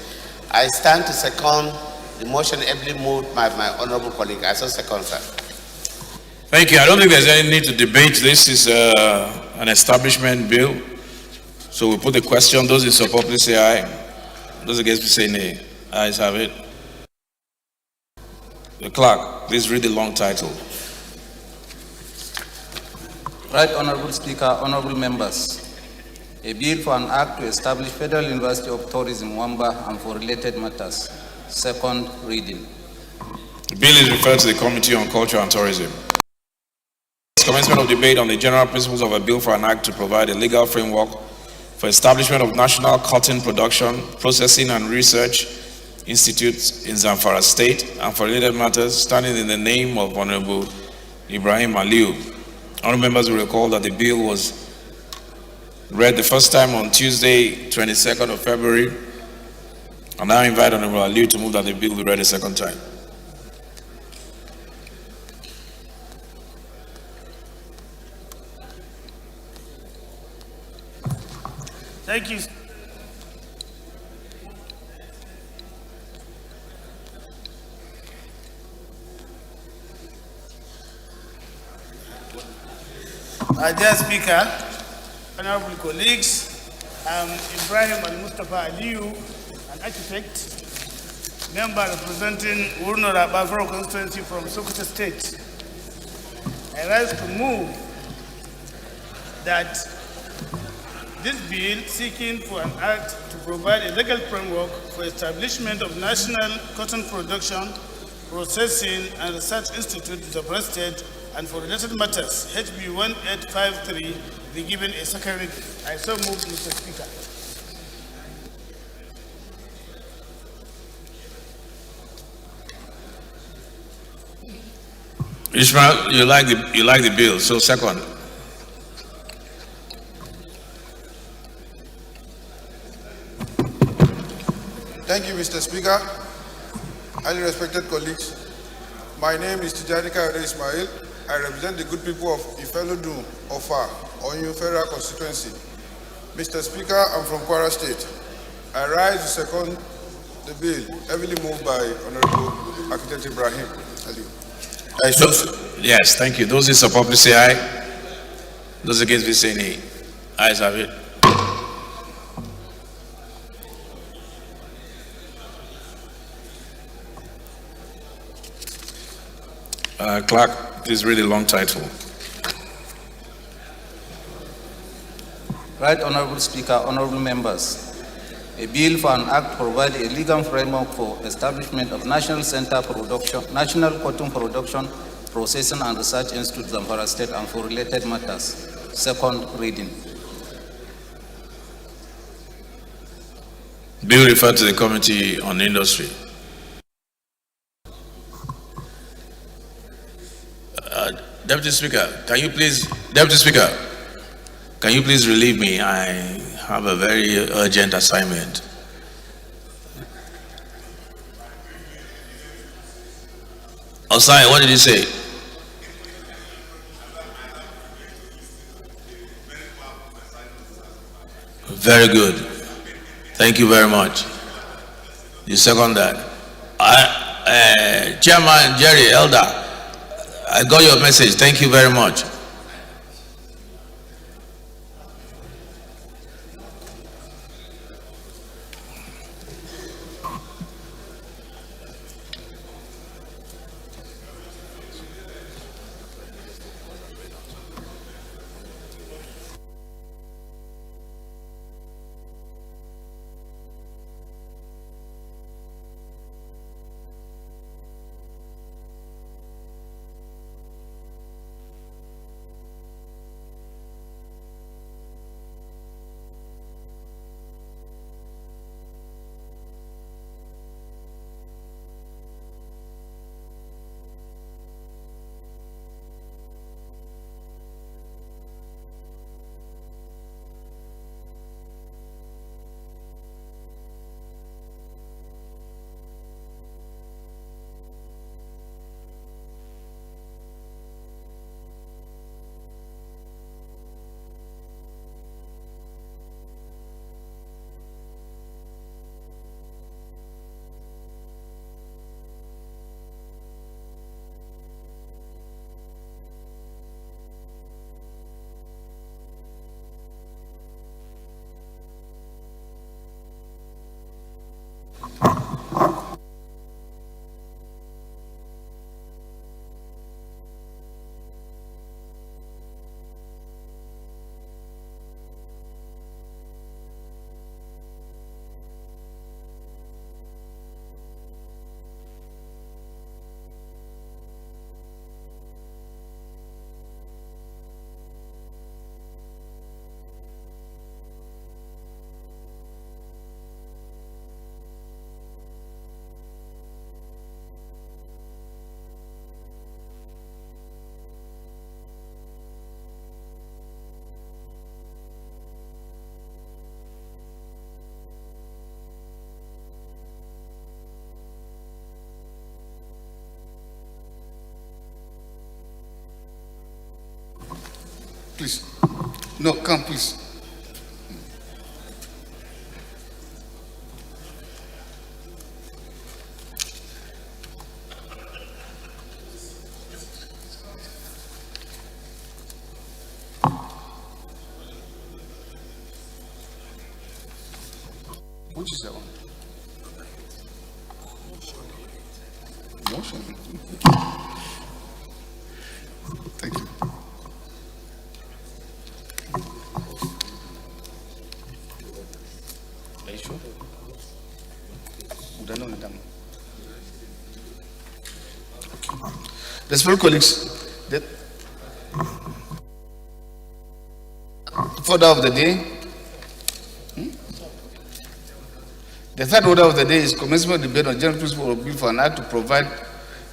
[SPEAKER 18] I stand to second the motion ably moved by my honorable colleague. I so second, sir.
[SPEAKER 1] Thank you. I don't think there's any need to debate. This is an establishment bill. So we put the question. Those in support, please say aye. Those against, please say nay. Ayes have it. The clerk, please read the long title.
[SPEAKER 8] Right Honorable Speaker, honorable members. A bill for an act to establish Federal University of Tourism, Wamba, and for related matters. Second reading.
[SPEAKER 1] The bill is referred to the Committee on Culture and Tourism. Commencement of debate on the general principles of a bill for an act to provide a legal framework for establishment of national cotton production, processing and research institutes in Zamfara State and for related matters, standing in the name of Honorable Ibrahim Aliu. Honorable members will recall that the bill was read the first time on Tuesday, 22nd of February, and now invite Honorable Aliu to move that the bill be read a second time.
[SPEAKER 15] Thank you. Dear Speaker, honorable colleagues, I'm Ibrahim Al-Mustafa Aliyu, an architect, member representing Urnora Bafaro constituency from Sokoto State. I rise to move that this bill seeking for an act to provide a legal framework for establishment of national cotton production, processing and research institute in the State and for related matters, HB 1853, be given a second reading. I so move, Mr. Speaker.
[SPEAKER 1] Ishmael, you like the bill, so second.
[SPEAKER 17] Thank you, Mr. Speaker. Highly respected colleagues. My name is Tijanika Ismail. I represent the good people of Ifelodun, Ofa, Onyu Federal Constituency. Mr. Speaker, I'm from Kwara State. I rise to second the bill, heavily moved by Honorable Architect Ibrahim Aliu.
[SPEAKER 1] Yes, thank you. Those in support, please say aye. Those against, please say nay. Ayes have it. Clerk, please read the long title.
[SPEAKER 8] Right Honorable Speaker, honorable members. A bill for an act to provide a legal framework for establishment of National Center Production, National Cotton Production, Processing and Research Institute, Zamfara State, and for related matters. Second reading.
[SPEAKER 1] Bill referred to the Committee on Industry. Deputy Speaker, can you please relieve me? I have a very urgent assignment. Osai, what did you say? Very good. Thank you very much. You second that. Chairman Jerry Elder, I got your message. Thank you very much.
[SPEAKER 7] Please. No, come, please. Which is that one? Motion. Thank you. Are you sure? Udano na damo. Respected colleagues, the order of the day. The third order of the day is commencement of debate on general principle of bill for an act to provide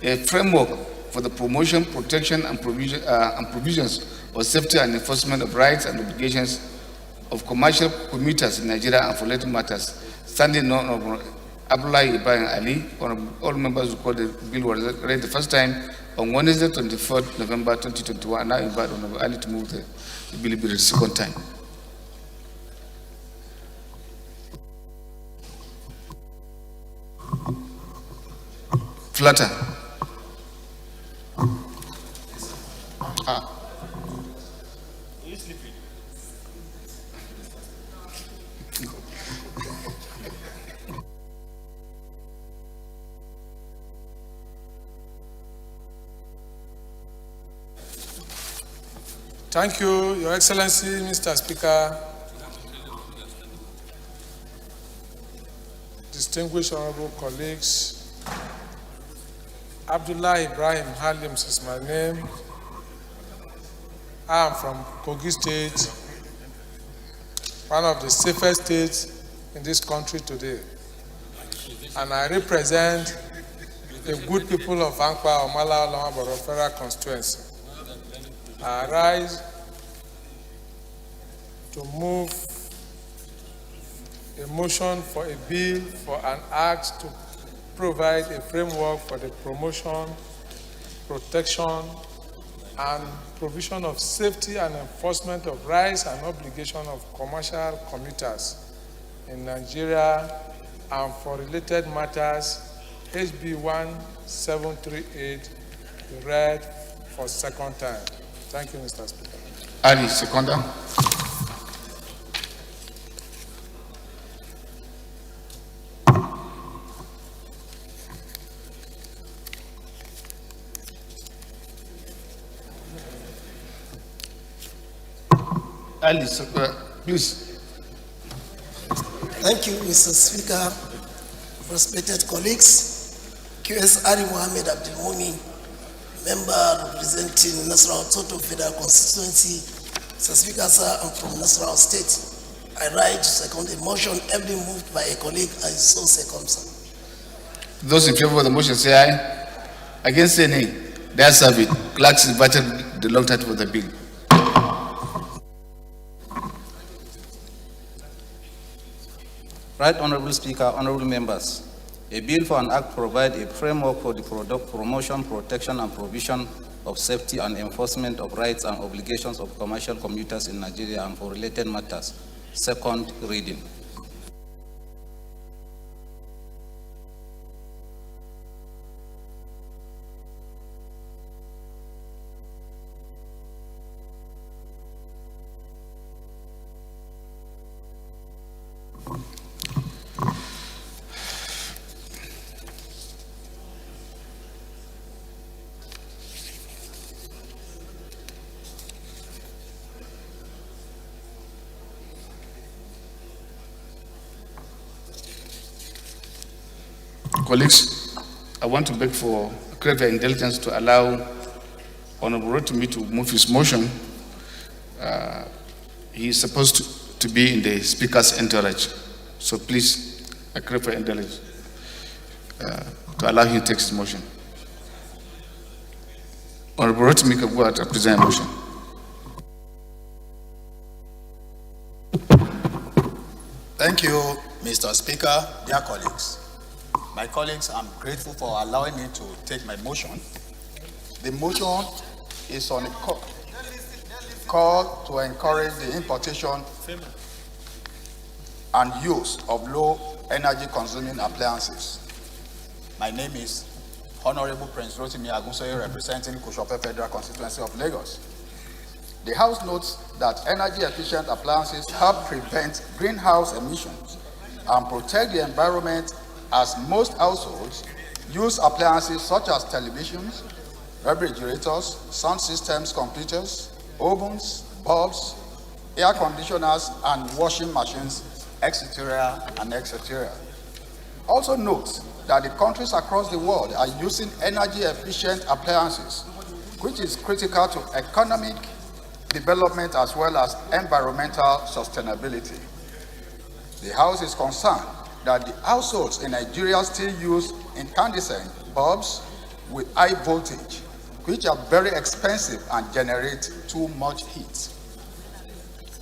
[SPEAKER 7] a framework for the promotion, protection, and provisions of safety and enforcement of rights and obligations of commercial commuters in Nigeria and for related matters. Standing on Abdullahi Ibrahim Ali, all members who called the bill was read the first time on Wednesday, 24th November 2021. Now invite Honorable Ali to move the bill the second time. Flutter.
[SPEAKER 14] You sleeping?
[SPEAKER 4] Thank you, Your Excellency, Mr. Speaker, distinguished honorable colleagues. Abdullah Ibrahim Halims is my name. I am from Kogi State, one of the safest states in this country today. And I represent the good people of Ankwa, Omala, Olomaboro Federal Constituency. I rise to move a motion for a bill for an act to provide a framework for the promotion, protection, and provision of safety and enforcement of rights and obligations of commercial commuters in Nigeria and for related matters, HB 1738, read for second time. Thank you, Mr. Speaker.
[SPEAKER 7] Ali, seconder. Ali, please.
[SPEAKER 19] Thank you, Mr. Speaker. Respected colleagues, QS Ari Mohammed Abdelmouni, member representing Nasarawa Total Federal Constituency. Mr. Speaker, sir, I'm from Nasarawa State. I rise to second the motion every moved by a colleague. I so second, sir.
[SPEAKER 7] Those in favor of the motion say aye. Against say nay. The ayes have it. Clerks invited the long title for the bill.
[SPEAKER 8] Right Honorable Speaker, honorable members, a bill for an act provide a framework for the promotion, protection, and provision of safety and enforcement of rights and obligations of commercial commuters in Nigeria and for related matters. Second reading.
[SPEAKER 7] Colleagues, I want to beg for greater indulgence to allow Honorable Rotimi to move his motion. He is supposed to be in the Speaker's entourage. So please, I crave for indulgence to allow him to take his motion. Honorable Rotimi can go out and present a motion.
[SPEAKER 14] Thank you, Mr. Speaker, dear colleagues. My colleagues, I'm grateful for allowing me to take my motion. The motion is on a call to encourage the importation and use of low energy consuming appliances. My name is Honorable Prince Rotimi Agunsoye, representing Kushope Federal Constituency of Lagos. The House notes that energy efficient appliances help prevent greenhouse emissions and protect the environment, as most households use appliances such as televisions, refrigerators, sound systems, computers, ovens, bulbs, air conditioners, and washing machines, etc. and etc. Also note that the countries across the world are using energy efficient appliances, which is critical to economic development as well as environmental sustainability. The House is concerned that the households in Nigeria still use incandescent bulbs with high voltage, which are very expensive and generate too much heat.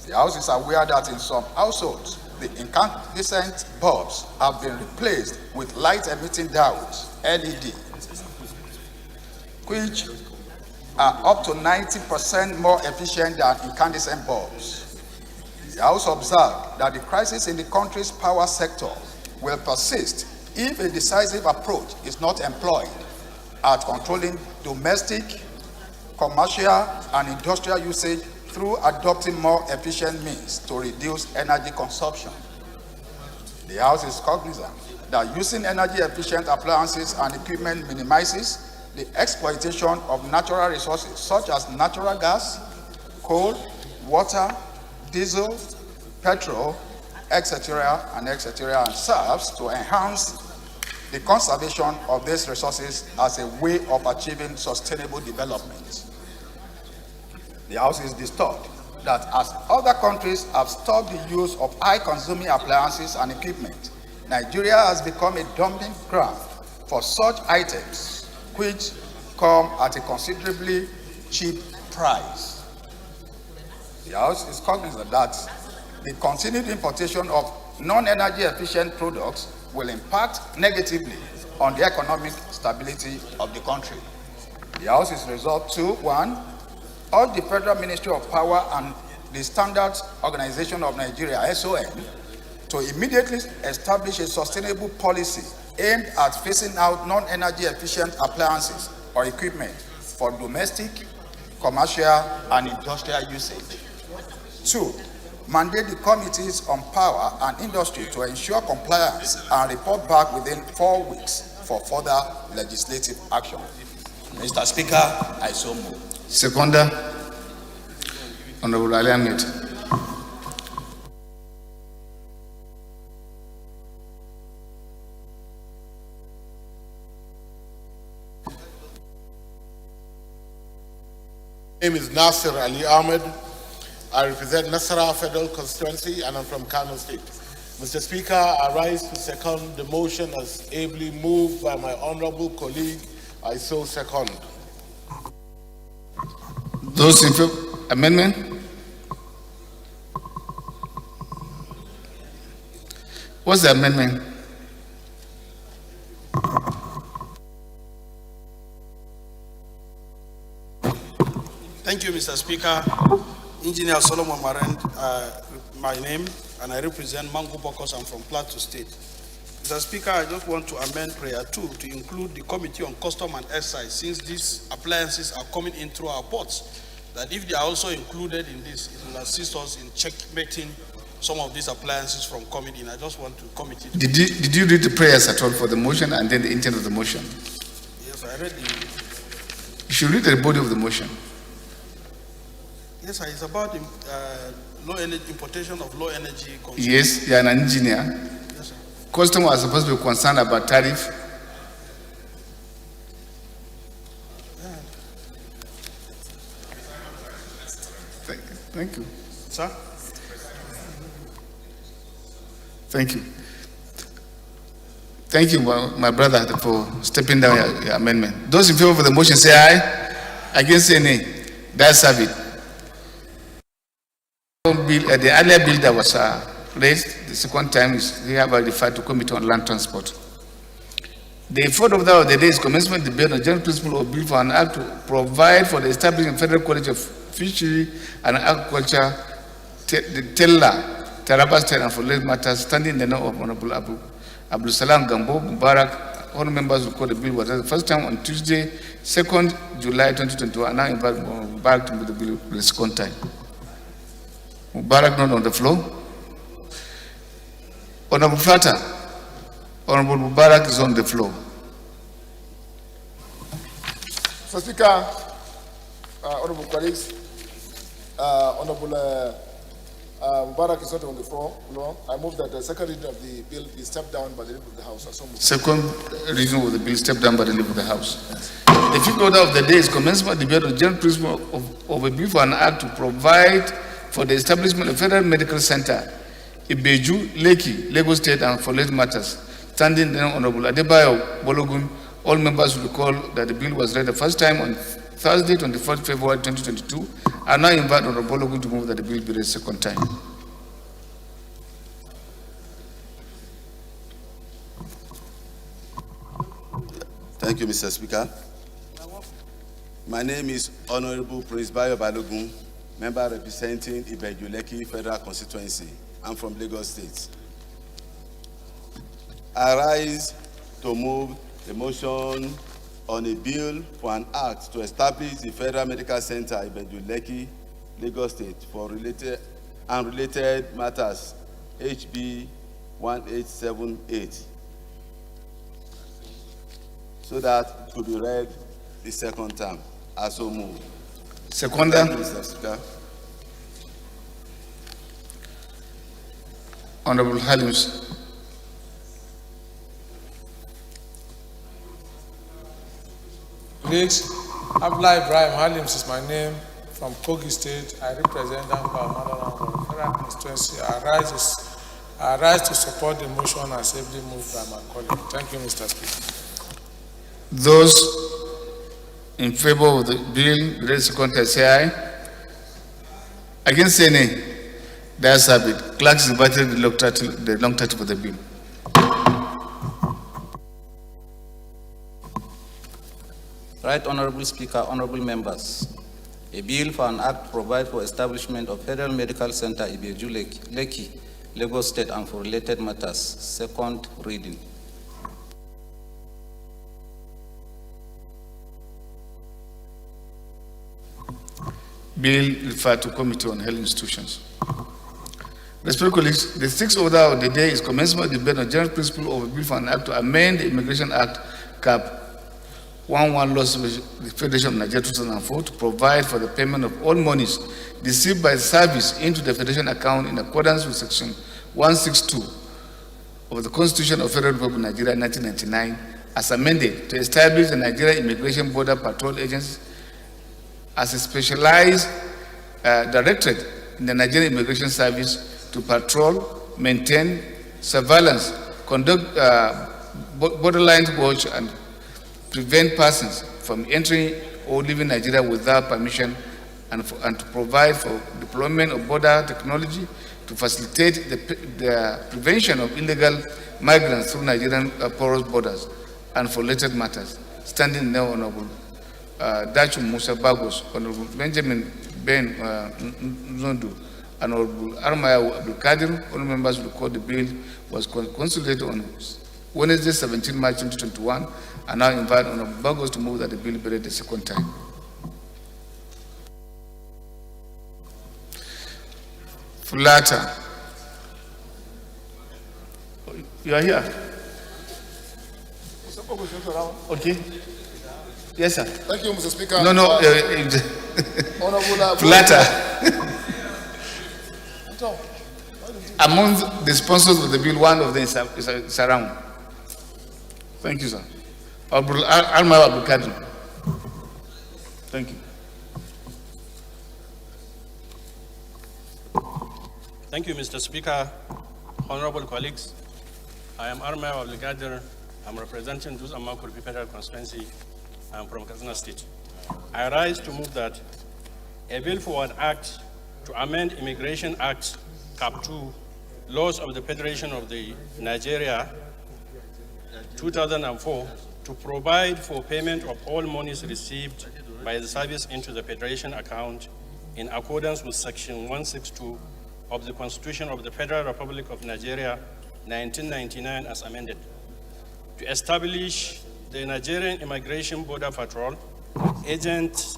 [SPEAKER 14] The House is aware that in some households, the incandescent bulbs have been replaced with light-emitting diodes, LED, which are up to 90% more efficient than incandescent bulbs. The House observed that the crisis in the country's power sector will persist if a decisive approach is not employed at controlling domestic, commercial, and industrial usage through adopting more efficient means to reduce energy consumption. The House is cognizant that using energy efficient appliances and equipment minimizes the exploitation of natural resources such as natural gas, coal, water, diesel, petrol, etc., and serves to enhance the conservation of these resources as a way of achieving sustainable development. The House is disturbed that as other countries have stopped the use of high-consuming appliances and equipment, Nigeria has become a dumping ground for such items, which come at a considerably cheap price. The House is cognizant that the continued importation of non-energy efficient products will impact negatively on the economic stability of the country. The House is resolved to, 1, urge the Federal Ministry of Power and the Standards Organization of Nigeria, SON, to immediately establish a sustainable policy aimed at phasing out non-energy efficient appliances or equipment for domestic, commercial, and industrial usage. 2, mandate the committees on power and industry to ensure compliance and report back within 4 weeks for further legislative action. Mr. Speaker, I so move.
[SPEAKER 20] Seconder, Honorable Ali Ahmed.
[SPEAKER 11] My name is Nasir Ali Ahmed. I represent Nasara Federal Constituency and I'm from Kano State. Mr. Speaker, I rise to second the motion as ably moved by my honorable colleague. I so second.
[SPEAKER 20] Those in favor, amendment? What's the amendment?
[SPEAKER 16] Thank you, Mr. Speaker. Engineer Solomon Marand, my name, and I represent Mangu Bokos. I'm from Plateau State. Mr. Speaker, I just want to amend prayer 2 to include the Committee on Custom and Excise, since these appliances are coming in through our ports, that if they are also included in this, it will assist us in checkmating some of these appliances from coming in. I just want to committee.
[SPEAKER 20] Did you read the prayers at all for the motion and then the intent of the motion?
[SPEAKER 16] Yes, I read the.
[SPEAKER 20] You should read the body of the motion.
[SPEAKER 16] Yes, sir, it's about low energy importation of low energy consumption.
[SPEAKER 20] Yes, you are an engineer.
[SPEAKER 16] Yes, sir.
[SPEAKER 20] Customers are supposed to be concerned about tariff. Thank you.
[SPEAKER 16] Sir?
[SPEAKER 20] Thank you. Thank you, my brother, for stepping down your amendment. Those in favor of the motion say aye. Against say nay. That's have it. The earlier bill that was raised, the second time is hereby referred to Committee on Land Transport. The fourth of the day is commencement debate on general principle of bill for an act to provide for the establishment of Federal College of Fishery and Agriculture, Tella, Taraba State, and for related matters, standing in the name of Honorable Abdul Salam Gambo Mubarak. All members will call the bill was the first time on Tuesday, 2nd July 2021, and now invite Mubarak to move the bill for the second time. Mubarak not on the floor. Honorable Fata, Honorable Mubarak is on the floor.
[SPEAKER 11] Mr. Speaker, honorable colleagues, Honorable Mubarak is not on the floor. No, I move that the second reading of the bill be stepped down by the leave of the House. So moved.
[SPEAKER 20] Second reading of the bill stepped down by the leave of the House. The fifth order of the day is commencement debate on the general principle of a bill for an act to provide for the establishment of Federal Medical Center, Ibeju, Lekki, Lagos State, and for related matters. Standing the Honorable Adebayo Bologun, all members will recall that the bill was read the first time on Thursday, 24th February 2022. I now invite Honorable Bologun to move that the bill be read second time.
[SPEAKER 21] Thank you, Mr. Speaker. My name is Honorable Prince Bayo Balogun, member representing Ibeju Lekki Federal Constituency. I'm from Lagos State. I rise to move the motion on a bill for an act to establish the Federal Medical Center Ibeju Lekki, Lagos State for related matters, HB 1878, so that it could be read the second time. I so move.
[SPEAKER 20] Second.
[SPEAKER 21] Mr. Speaker.
[SPEAKER 20] Honorable Halims.
[SPEAKER 4] Colleagues, Abdullah Ibrahim Halims is my name, from Kogi State. I represent Dampa Federal Constituency. I rise to support the motion as ably moved by my colleague. Thank you, Mr. Speaker.
[SPEAKER 20] Those in favor of the bill, read second time, say aye. Against say nay. The ayes have it. Clerks invited the long title for the bill.
[SPEAKER 8] Right Honorable Speaker, honorable members. A bill for an act to provide for establishment of Federal Medical Center Ibeju Lekki, Lagos State, and for related matters. Second reading.
[SPEAKER 20] Bill referred to Committee on Health Institutions. Respected colleagues, the sixth order of the day is commencement debate on general principle of a bill for an act to amend the Immigration Act Cap 11 laws of the Federation of Nigeria 2004 to provide for the payment of all monies received by service into the Federation account in accordance with Section 162 of the Constitution of Federal Republic of Nigeria 1999 as amended to establish the Nigeria Immigration Border Patrol Agency as a specialized directorate in the Nigerian Immigration Service to patrol, maintain, surveillance, conduct borderline watch, and prevent persons from entering or leaving Nigeria without permission, and to provide for deployment of border technology to facilitate the prevention of illegal migrants through Nigerian porous borders, and for related matters. Standing now, Honorable Dachu Musa Bagos, Honorable Benjamin Ben Nzondu, and Honorable Armaya Abdul Kadir. All members will call the bill was consolidated on Wednesday, 17 March 2021, and now invite Honorable Bagos to move that the bill be read the second time. Fulata. You are here? Okay. Yes, sir.
[SPEAKER 11] Thank you, Mr. Speaker.
[SPEAKER 20] No, no. Fulata. Among the sponsors of the bill, one of them is around. Thank you, sir. Alma Abdul Kadir. Thank you.
[SPEAKER 5] Thank you, Mr. Speaker. Honorable colleagues, I am Armaya Abdul Kadir. I'm representing Duz Amakurpi Federal Constituency. I'm from Katsina State. I rise to move that a bill for an act to amend Immigration Act Cap 2, laws of the Federation of the Nigeria 2004, to provide for payment of all monies received by the service into the Federation account
[SPEAKER 6] in accordance with Section 162 of the Constitution of the Federal Republic of Nigeria, 1999 as amended, to establish the Nigerian Immigration Border Patrol agents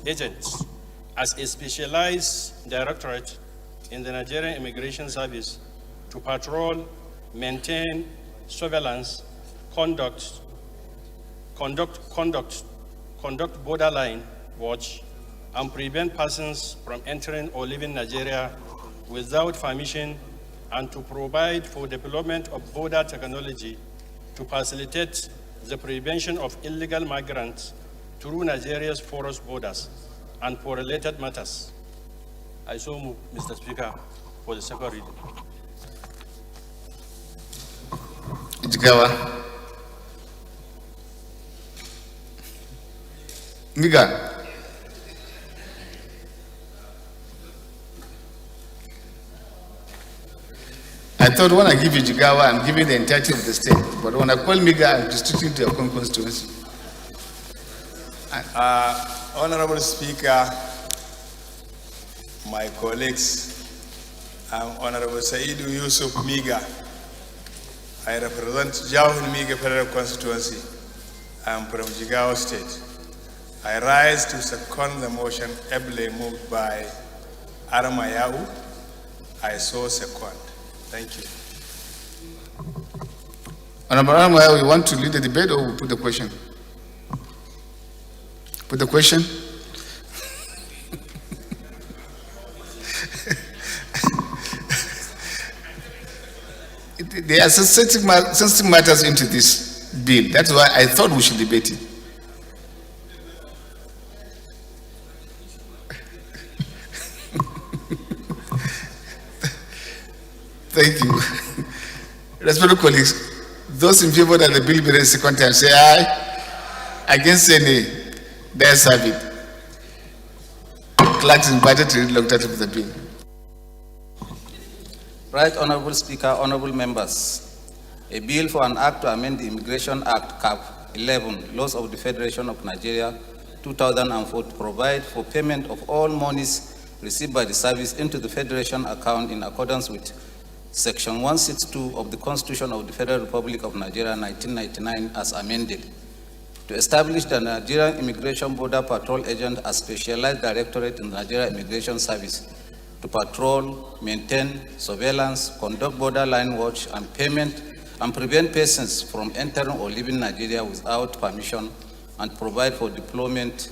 [SPEAKER 6] as a specialized directorate in the Nigerian Immigration Service to patrol, maintain, surveillance, conduct borderline watch, and prevent persons from entering or leaving Nigeria without permission, and to provide for development of border technology to facilitate the prevention of illegal migrants through Nigeria's porous borders, and for related matters. I so move, Mr. Speaker, for the second reading.
[SPEAKER 20] Jigawa. Miga. I thought when I give you Jigawa, I'm giving the entirety of the state. But when I call Miga, I'm restricting to your constituency.
[SPEAKER 14] Honorable Speaker, my colleagues, I'm Honorable Saidu Yusuf Miga. I represent Jahun Miga Federal Constituency. I'm from Jigawa State. I rise to second the motion ably moved by Aramayau. I so second. Thank you.
[SPEAKER 20] Honorable Aramayau, you want to lead the debate or put the question? Put the question. There are sensitive matters into this bill. That's why I thought we should debate it. Thank you. Respected colleagues, those in favor that the bill be read second time say aye. Against say nay. There's have it. Clerk is invited to read the long title of the bill.
[SPEAKER 8] Right Honorable Speaker, honorable members, a bill for an act to amend the Immigration Act Cap 11, Laws of the Federation of Nigeria, 2004 to provide for payment of all monies received by the service into the Federation account in accordance with Section 162 of the Constitution of the Federal Republic of Nigeria, 1999 as amended, to establish the Nigerian Immigration Border Patrol Agent as specialized directorate in the Nigerian Immigration Service to patrol, maintain, surveillance, conduct borderline watch and payment, and prevent persons from entering or leaving Nigeria without permission, and provide for deployment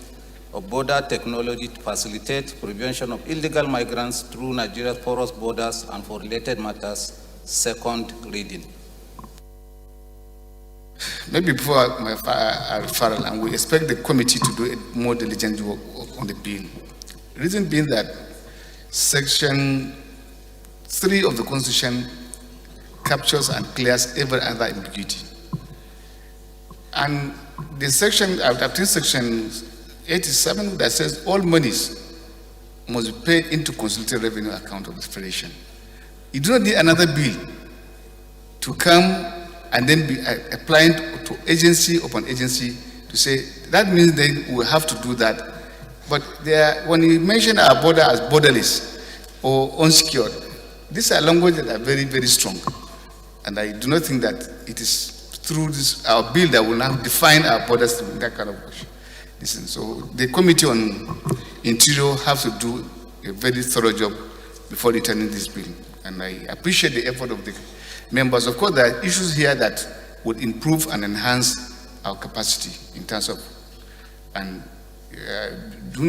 [SPEAKER 8] of border technology to facilitate prevention of illegal migrants through Nigeria's porous borders and for related matters. Second reading.
[SPEAKER 20] Maybe before I refer, and we expect the committee to do a more diligent work on the bill. Reason being that Section 3 of the Constitution captures and clears every other ambiguity. And the section, I've Section 87 that says all monies must be paid into consolidated revenue account of the Federation. You do not need another bill to come and then be applying to agency upon agency to say, that means then we have to do that. But when you mention our border as borderless or unsecured, these are languages that are very, very strong. And I do not think that it is through this, our bill that will now define our borders in that kind of way. Listen, so the Committee on Interior have to do a very thorough job before returning this bill. And I appreciate the effort of the members. Of course, there are issues here that would improve and enhance our capacity in terms of, and do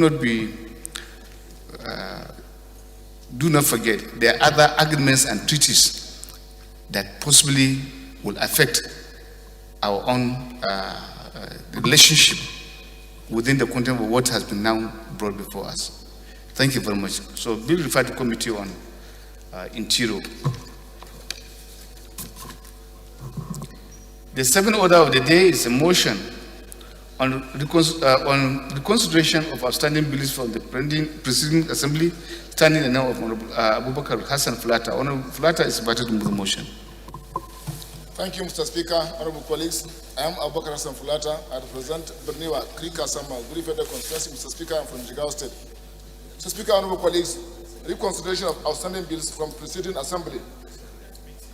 [SPEAKER 20] not forget, there are other agreements and treaties that possibly will affect our own relationship within the content of what has been now brought before us. Thank you very much. So, bill referred to Committee on Interior. The seventh order of the day is a motion on reconsideration of outstanding bills from the preceding assembly, standing in the name of Honorable Abubakar Hassan Fulata. Honorable Fulata is invited to move the motion.
[SPEAKER 22] Thank you, Mr. Speaker, honorable colleagues. I am Abubakar Hassan Fulata. I represent Berniwa, Krika, Sama, Guri Federal Constituency. Mr. Speaker, I'm from Jigawa State. Mr. Speaker, honorable colleagues, reconsideration of outstanding bills from preceding assembly.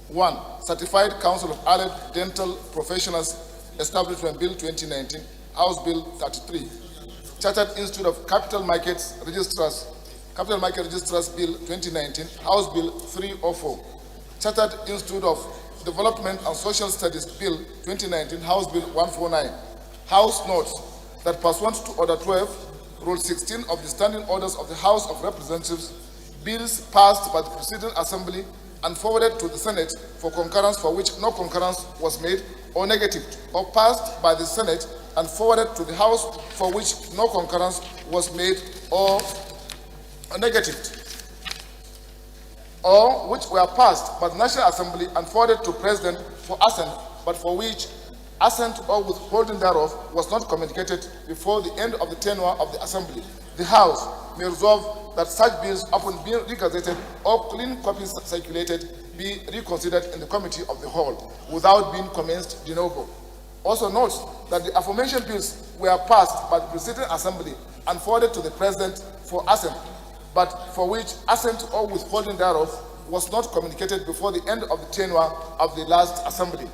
[SPEAKER 22] 1. Certified Council of Allied Dental Professionals Establishment Bill 2019, House Bill 33. Chartered Institute of Capital Market Registrars Bill 2019, House Bill 304. Chartered Institute of Development and Social Studies Bill 2019, House Bill 149. House notes that pursuant to Order 12, Rule 16 of the Standing Orders of the House of Representatives, bills passed by the preceding assembly and forwarded to the Senate for concurrence for which no concurrence was made or negatived, or passed by the Senate and forwarded to the House for which no concurrence was made or negatived, or which were passed by the National Assembly and forwarded to President for assent, but for which assent or withholding thereof was not communicated before the end of the tenure of the Assembly. The House may resolve that such bills, upon being regazetted or clean copies circulated, be reconsidered in the Committee of the Whole without being commenced de novo. Also note that the aforementioned bills were passed by the preceding Assembly and forwarded to the President for assent, but for which assent or withholding thereof was not communicated before the end of the tenure of the last Assembly.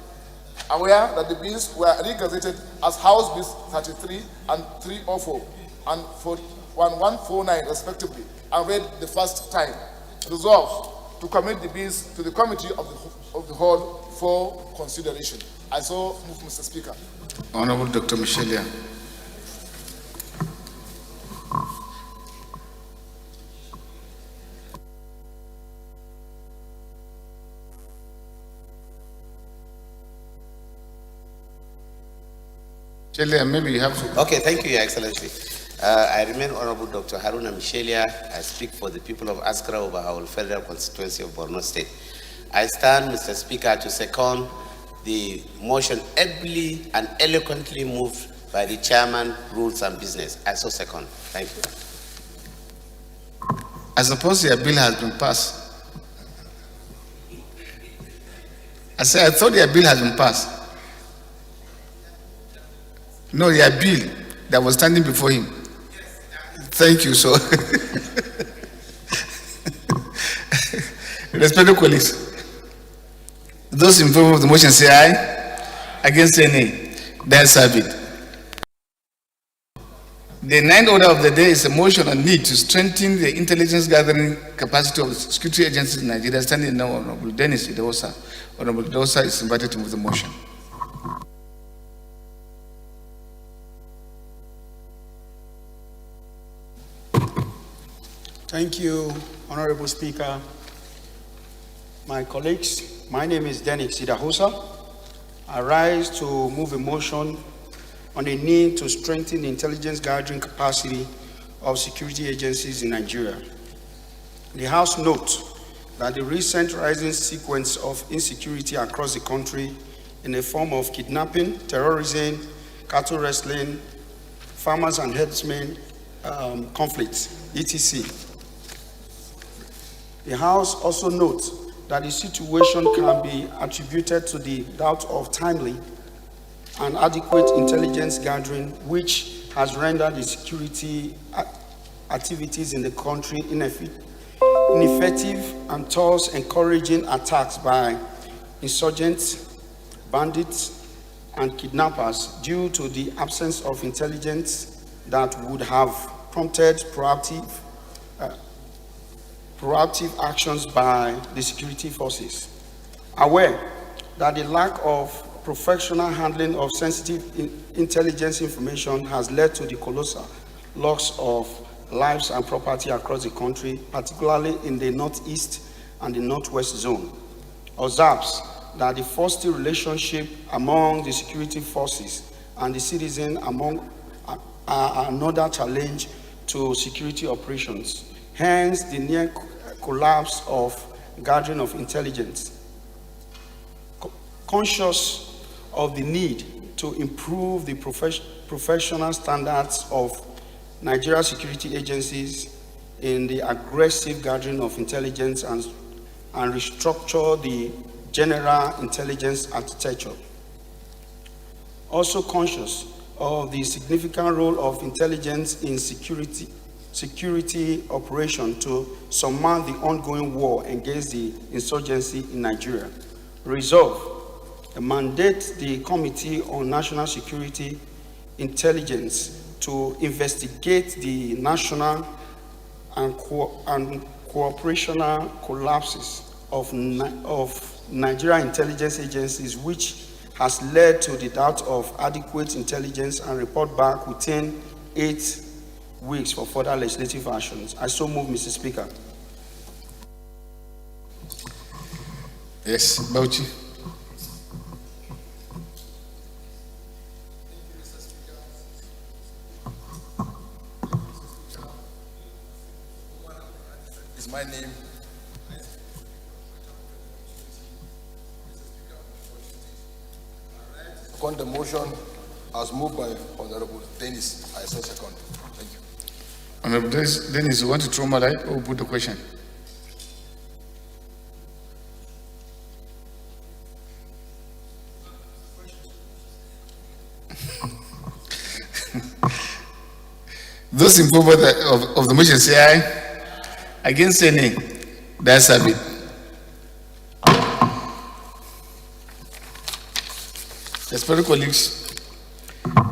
[SPEAKER 22] Aware that the bills were regazetted as House Bills 33 and 304 and 1149 respectively, and read the first time. Resolved to commit the bills to the Committee of the Whole for consideration. I so move, Mr. Speaker.
[SPEAKER 20] Honorable Dr. Michelia. Maybe you have to.
[SPEAKER 18] Okay, thank you, Your Excellency. I remain Honorable Dr. Haruna Michelia. I speak for the people of Askra over our federal constituency of Borno State. I stand, Mr. Speaker, to second the motion ably and eloquently moved by the Chairman, Rules and Business. I so second. Thank you.
[SPEAKER 20] I suppose your bill has been passed. I thought your bill has been passed. No, your bill that was standing before him. Thank you, so. Respected colleagues, those in favor of the motion say aye. Against say nay. Then serve it. The ninth order of the day is a motion on need to strengthen the intelligence gathering capacity of the security agencies in Nigeria. Standing now, Honorable Dennis Idahosa. Honorable Idahosa is invited to move the motion.
[SPEAKER 2] Thank you, Honorable Speaker. My colleagues, my name is Dennis Idahosa. I rise to move a motion on a need to strengthen the intelligence gathering capacity of security agencies in Nigeria. The House notes that the recent rising sequence of insecurity across the country in the form of kidnapping, terrorism, cattle rustling, farmers and herdsmen conflicts, etc. The House also notes that the situation can be attributed to the doubt of timely and adequate intelligence gathering, which has rendered the security activities in the country ineffective and thus encouraging attacks by insurgents, bandits, and kidnappers due to the absence of intelligence that would have prompted proactive actions by the security forces. Aware that the lack of professional handling of sensitive intelligence information has led to the colossal loss of lives and property across the country, particularly in the northeast and the northwest zone, observes that the frosty relationship among the security forces and the citizen are another challenge to security operations. Hence, the near collapse of gathering of intelligence. Conscious of the need to improve the professional standards of Nigeria security agencies in the aggressive gathering of intelligence and restructure the general intelligence architecture. Also conscious of the significant role of intelligence in security security operation to surmount the ongoing war against the insurgency in Nigeria. Resolve, mandate the Committee on National Security Intelligence to investigate the national and cooperational collapses of Nigerian intelligence agencies, which has led to the doubt of adequate intelligence, and report back within 8 weeks for further legislative actions. I so move, Mr. Speaker.
[SPEAKER 20] Yes, Bauchi.
[SPEAKER 22] Is my name. Second the motion as moved by Honorable Dennis. I say second. Thank you.
[SPEAKER 20] Honorable Dennis, you want to throw my light or put the question? Those in favor of the motion say aye. Against say nay. That's a bit. Respected colleagues,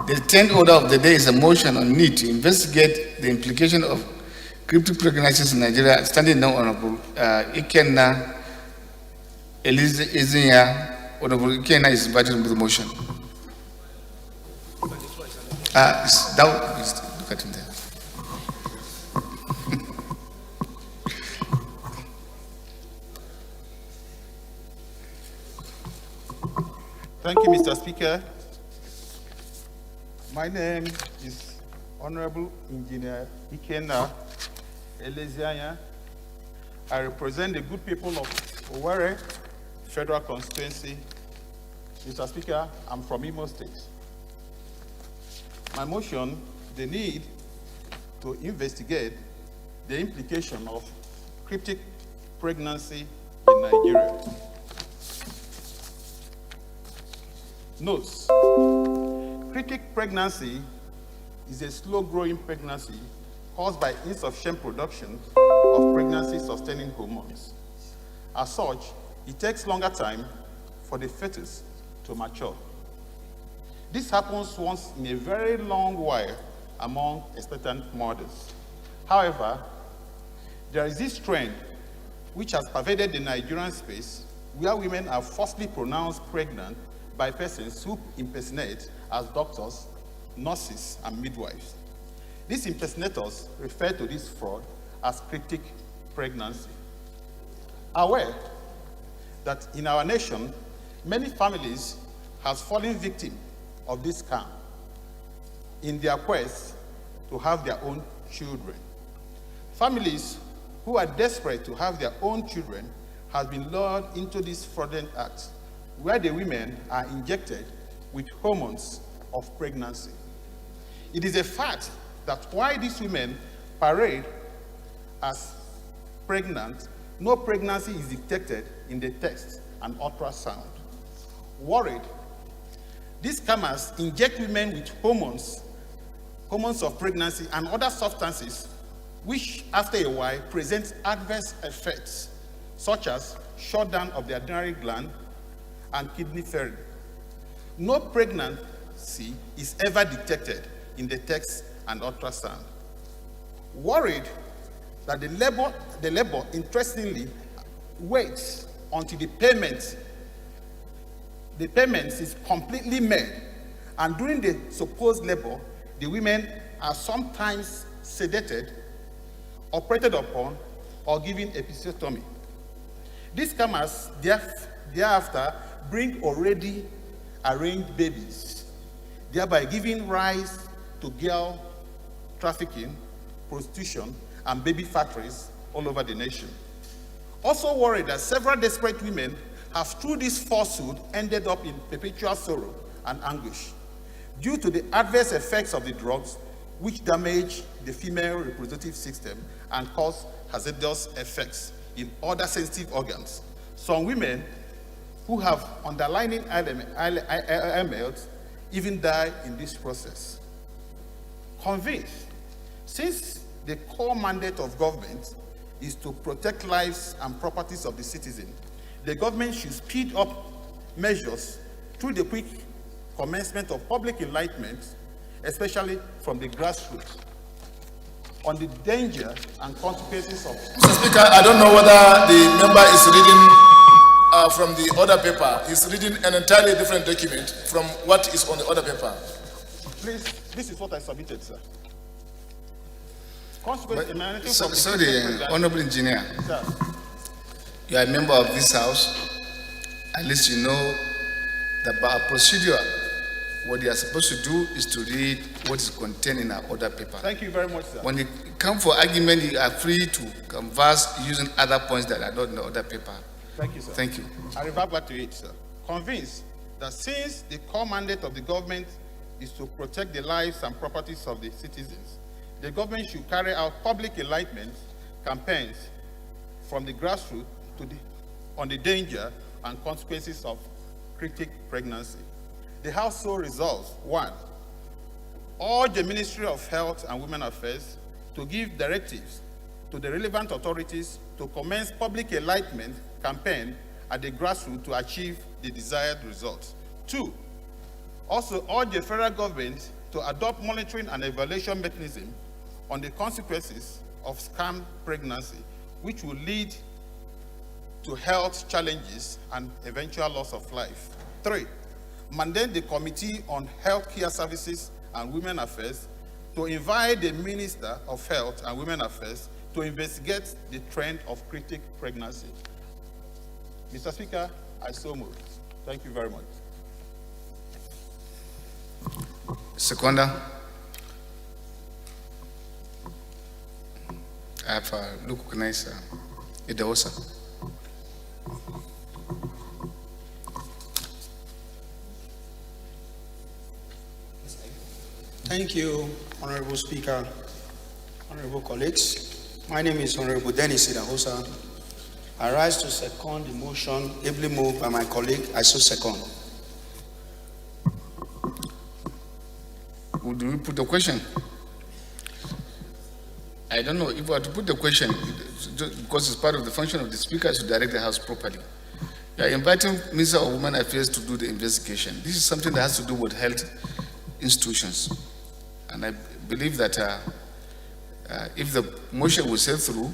[SPEAKER 20] the 10th order of the day is a motion on need to investigate the implication of cryptic pregnancies in Nigeria. Standing now, Honorable Ikenna Elizinya. Honorable Ikenna is invited to the motion. Look at him there.
[SPEAKER 3] Thank you, Mr. Speaker. My name is Honorable Engineer Ikenna Elezianya. I represent the good people of Owerri Federal Constituency. Mr. Speaker, I'm from Imo State. My motion, the need to investigate the implication of cryptic pregnancy in Nigeria. Notes, cryptic pregnancy is a slow-growing pregnancy caused by insufficient production of pregnancy-sustaining hormones. As such, it takes longer time for the fetus to mature. This happens once in a very long while among expectant mothers. However, there is this trend which has pervaded the Nigerian space where women are falsely pronounced pregnant by persons who impersonate as doctors, nurses, and midwives. These impersonators refer to this fraud as cryptic pregnancy. Aware that in our nation, many families have fallen victim of this scam in their quest to have their own children. Families who are desperate to have their own children have been lured into this fraudulent act, where the women are injected with hormones of pregnancy. It is a fact that while these women parade as pregnant, no pregnancy is detected in the test and ultrasound. Worried, these scammers inject women with hormones of pregnancy and other substances which after a while present adverse effects such as shutdown of the adrenal gland and kidney failure. No pregnancy is ever detected in the test and ultrasound. Worried that the labor interestingly waits until the payment is completely made, and during the supposed labor, the women are sometimes sedated, operated upon, or given episiotomy. These scammers thereafter bring already arranged babies, thereby giving rise to girl trafficking, prostitution, and baby factories all over the nation. Also worried that several desperate women have, through this falsehood, ended up in perpetual sorrow and anguish due to the adverse effects of the drugs, which damage the female reproductive system and cause hazardous effects in other sensitive organs. Some women who have underlying ailments even die in this process. Convinced, since the core mandate of government is to protect lives and properties of the citizen, the government should speed up measures through the quick commencement of public enlightenment, especially from the grassroots, on the danger and consequences of...
[SPEAKER 22] Mr. Speaker, I don't know whether the member is reading from the other paper. He's reading an entirely different document from what is on the other paper.
[SPEAKER 3] Please, this is what I submitted, sir.
[SPEAKER 20] Sorry, Honorable Engineer.
[SPEAKER 3] Sir.
[SPEAKER 20] You are a member of this House. At least you know that by our procedure, what you are supposed to do is to read what is contained in our order paper.
[SPEAKER 3] Thank you very much, sir.
[SPEAKER 20] When you come for argument, you are free to converse using other points that are not in the order paper.
[SPEAKER 3] Thank you, sir.
[SPEAKER 20] Thank you.
[SPEAKER 3] I revert back to it, sir. Convinced that since the core mandate of the government is to protect the lives and properties of the citizens, the government should carry out public enlightenment campaigns from the grassroots on the danger and consequences of critic pregnancy. The House so resolves: 1, urge the Ministry of Health and Women Affairs to give directives to the relevant authorities to commence public enlightenment campaign at the grassroots to achieve the desired results. 2, also urge the federal government to adopt monitoring and evaluation mechanism on the consequences of scam pregnancy, which will lead to health challenges and eventual loss of life. 3, mandate the Committee on Health Care Services and Women Affairs to invite the Minister of Health and Women Affairs to investigate the trend of critic pregnancy. Mr. Speaker, I so move. Thank you very much.
[SPEAKER 20] Seconder. I have recognized Idahosa.
[SPEAKER 2] Thank you, Honorable Speaker, honorable colleagues. My name is Honorable Dennis Idahosa. I rise to second the motion ably moved by my colleague. I so second.
[SPEAKER 20] Would we put the question? I don't know if we are to put the question, because it's part of the function of the Speaker to direct the House properly. You are inviting Minister of Women Affairs to do the investigation. This is something that has to do with health institutions. And I believe that if the motion will sail through,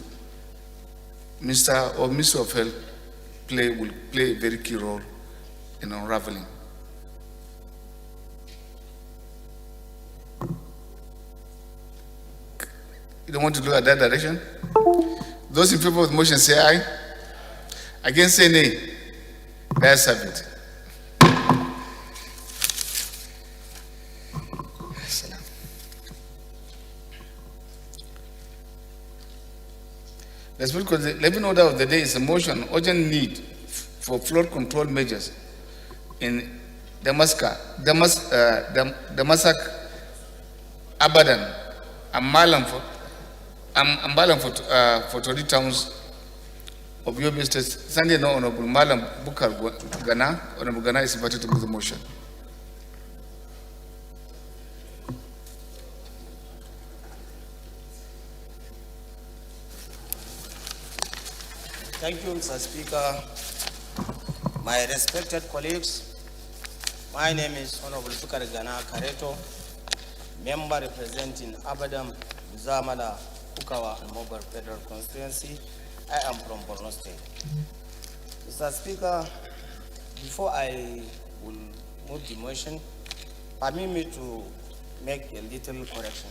[SPEAKER 20] Minister of Health will play a very key role in unraveling. You don't want to look at that direction? Those in favor of the motion say aye. Against say nay. Let's have it. The Speaker, the 11th order of the day is a motion on urgent need for flood control measures in Damasak, Abadan, and Malam for 20 towns of Yobe State. Sunday, no Honorable Malam Bukar Ghana. Honorable Ghana is invited to move the motion.
[SPEAKER 9] Thank you, Mr. Speaker. My respected colleagues, my name is Honorable Bukar Ghana Kareto, member representing Abadam, Zamala, Kukawa, and Mobile Federal Constituency. I am from Borno State. Mr. Speaker, before I will move the motion, permit me to make a little correction.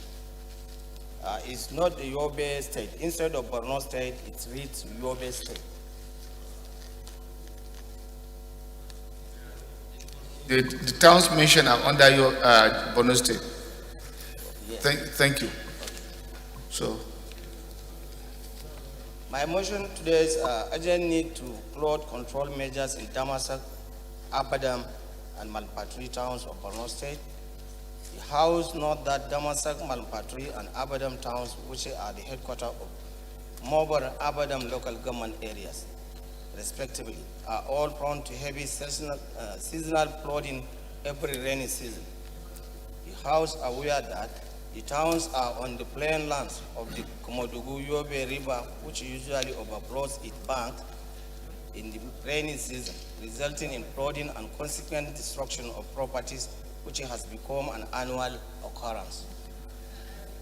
[SPEAKER 9] It's not the Yobe State. Instead of Borno State, it reads Yobe State.
[SPEAKER 20] The towns mentioned are under your Borno State.
[SPEAKER 9] Yes.
[SPEAKER 20] Thank you. So,
[SPEAKER 9] my motion today is urgent need to flood control measures in Damasak, Abadam, and Malpatri towns of Borno State. The House note that Damasak, Malpatri, and Abadam towns, which are the headquarters of Mobile Abadam local government areas, respectively, are all prone to heavy seasonal flooding every rainy season. The House aware that The towns are on the plain lands of the Komodogu-Yobe River, which usually overflows its bank in the rainy season, resulting in flooding and consequent destruction of properties, which has become an annual occurrence.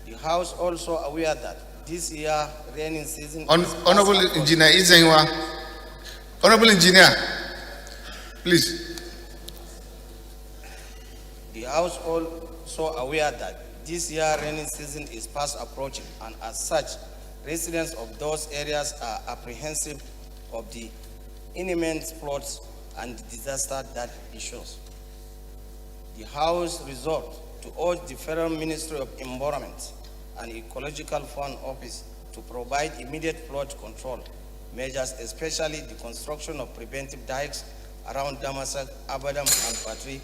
[SPEAKER 9] The House also aware that this year rainy season
[SPEAKER 20] Honorable Engineer Izenwa. Honorable Engineer, please.
[SPEAKER 9] The House also aware that this year rainy season is fast approaching, and as such, residents of those areas are apprehensive of the imminent floods and disaster that issues. The House resolved to urge the Federal Ministry of Environment and Ecological Fund Office to provide immediate flood control measures, especially the construction of preventive dikes around Damasak, Abadam, and Patri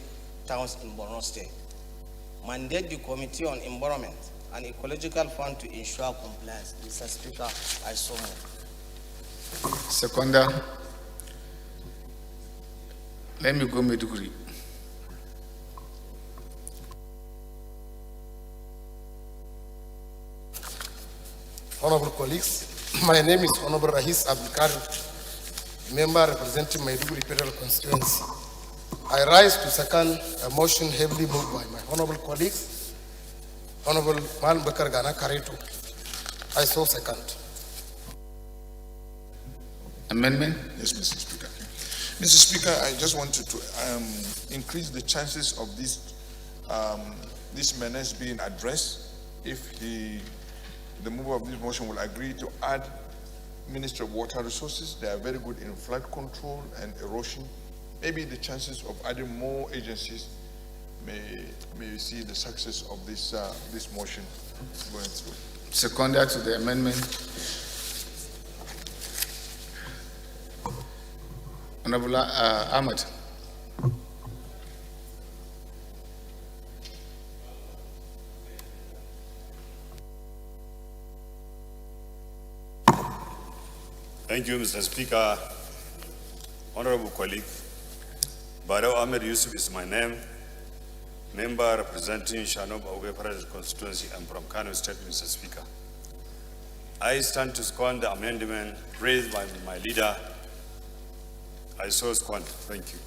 [SPEAKER 9] towns in Borno State. Mandate the Committee on Environment and Ecological Fund to ensure compliance. Mr. Speaker, I so move.
[SPEAKER 20] Seconder. Let me go Maiduguri.
[SPEAKER 12] Honorable colleagues, my name is Honorable Rahis Abdulkarim, member representing Maiduguri Federal Constituency. I rise to second a motion heavily moved by my honorable colleagues, Honorable Mal Bakar Gana Kareto. I so second.
[SPEAKER 20] Amendment?
[SPEAKER 17] Yes, Mr. Speaker. Mr. Speaker, I just wanted to increase the chances of this menace being addressed if the mover of this motion will agree to add Ministry of Water Resources. They are very good in flood control and erosion. Maybe the chances of adding more agencies may see the success of this motion going through.
[SPEAKER 20] Seconder to the amendment. Honorable Ahmed.
[SPEAKER 13] Thank you, Mr. Speaker. Honorable colleague, Barao Ahmed Yusuf is my name, member representing Shanob Aube Parade constituency. I'm from Kano State, Mr. Speaker. I stand to second the amendment raised by my leader. I so second. Thank you.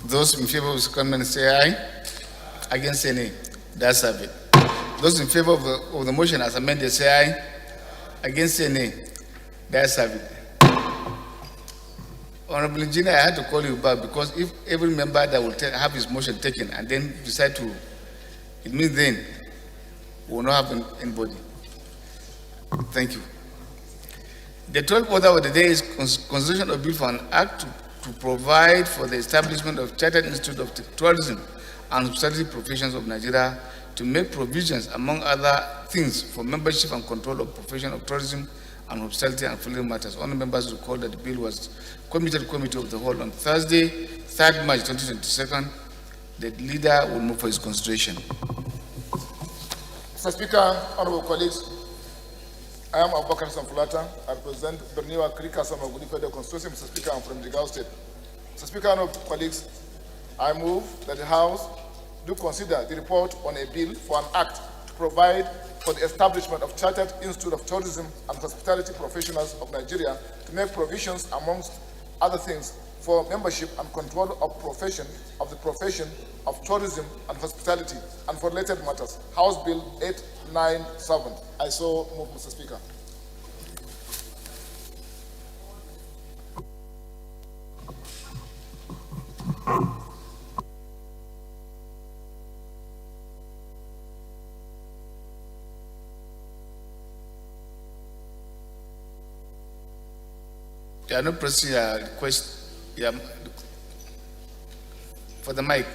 [SPEAKER 20] Those in favor of secondment say aye. Against say nay. That's have it. Those in favor of the motion as amended say aye. Against say nay. That's have it. Honorable Engineer, I had to call you back because if every member that will have his motion taken and then decide to, it means then we will not have anybody. Thank you. The 12th order of the day is consideration of bill for an act to provide for the establishment of Chartered Institute of Tourism and Hospitality Professions of Nigeria to make provisions, among other things, for membership and control of profession of tourism and hospitality and affiliate matters. All members recall that the bill was committed to Committee of the Whole on Thursday, 3rd March 2022. The leader will move for his consideration.
[SPEAKER 22] Mr. Speaker, honorable colleagues, I am Abubakar Samfulata. I represent Berniwa Krika Samagudi Federal Constituency. Mr. Speaker, I'm from Jigawa State. Mr. Speaker, honorable colleagues, I move that the House do consider the report on a bill for an act to provide for the establishment of Chartered Institute of Tourism and Hospitality Professionals of Nigeria to make provisions, amongst other things, for membership and control of the profession of tourism and hospitality and for related matters. House Bill 897. I so move, Mr. Speaker.
[SPEAKER 20] You are not pressing your request for the mic.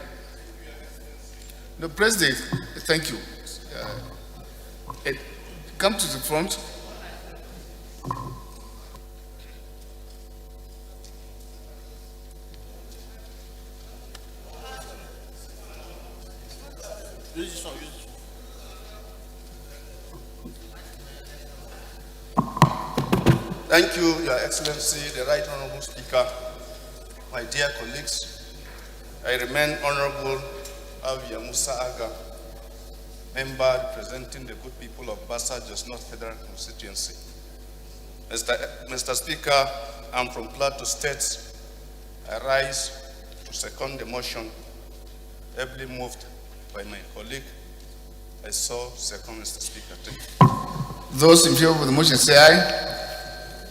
[SPEAKER 20] No, press it. Thank you. Come to the front.
[SPEAKER 10] Thank you, Your Excellency, the Right Honorable Speaker, my dear colleagues. I remain Honorable Avia Musa Aga,
[SPEAKER 1] member representing the good people of Bassa Just North Federal Constituency. Mr. Speaker, I'm from Plateau State. I rise to second the motion ably moved by my colleague. I so second, Mr. Speaker. Thank you.
[SPEAKER 20] Those in favor of the motion say aye.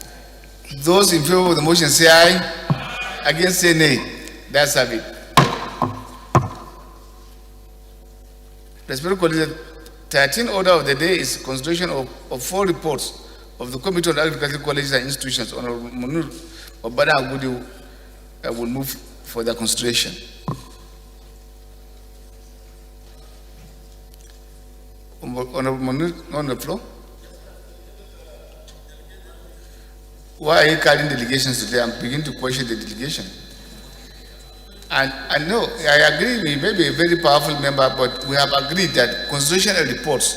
[SPEAKER 20] Those in favor of the motion say aye. Against say nay. That's have it. Respected colleagues, the 13th order of the day is consideration of 4 reports of the Committee on Agricultural Colleges and Institutions. Honorable Munir Obada Agudi will move for their consideration. Honorable Munir on the floor. Why are you carrying delegations today? I'm beginning to question the delegation. And I know, I agree, we may be a very powerful member, but we have agreed that constitutional reports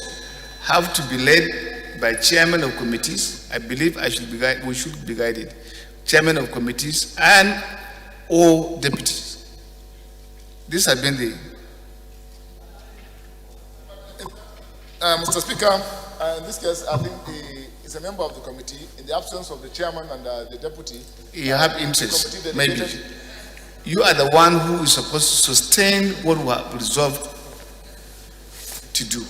[SPEAKER 20] have to be led by chairman of committees. I believe we should be guided. Chairman of committees and or deputies. These have been the...
[SPEAKER 22] Mr. Speaker, in this case, I think is a member of the committee. In the absence of the chairman and the deputy,
[SPEAKER 20] you have interest, maybe. You are the one who is supposed to sustain what we have resolved to do.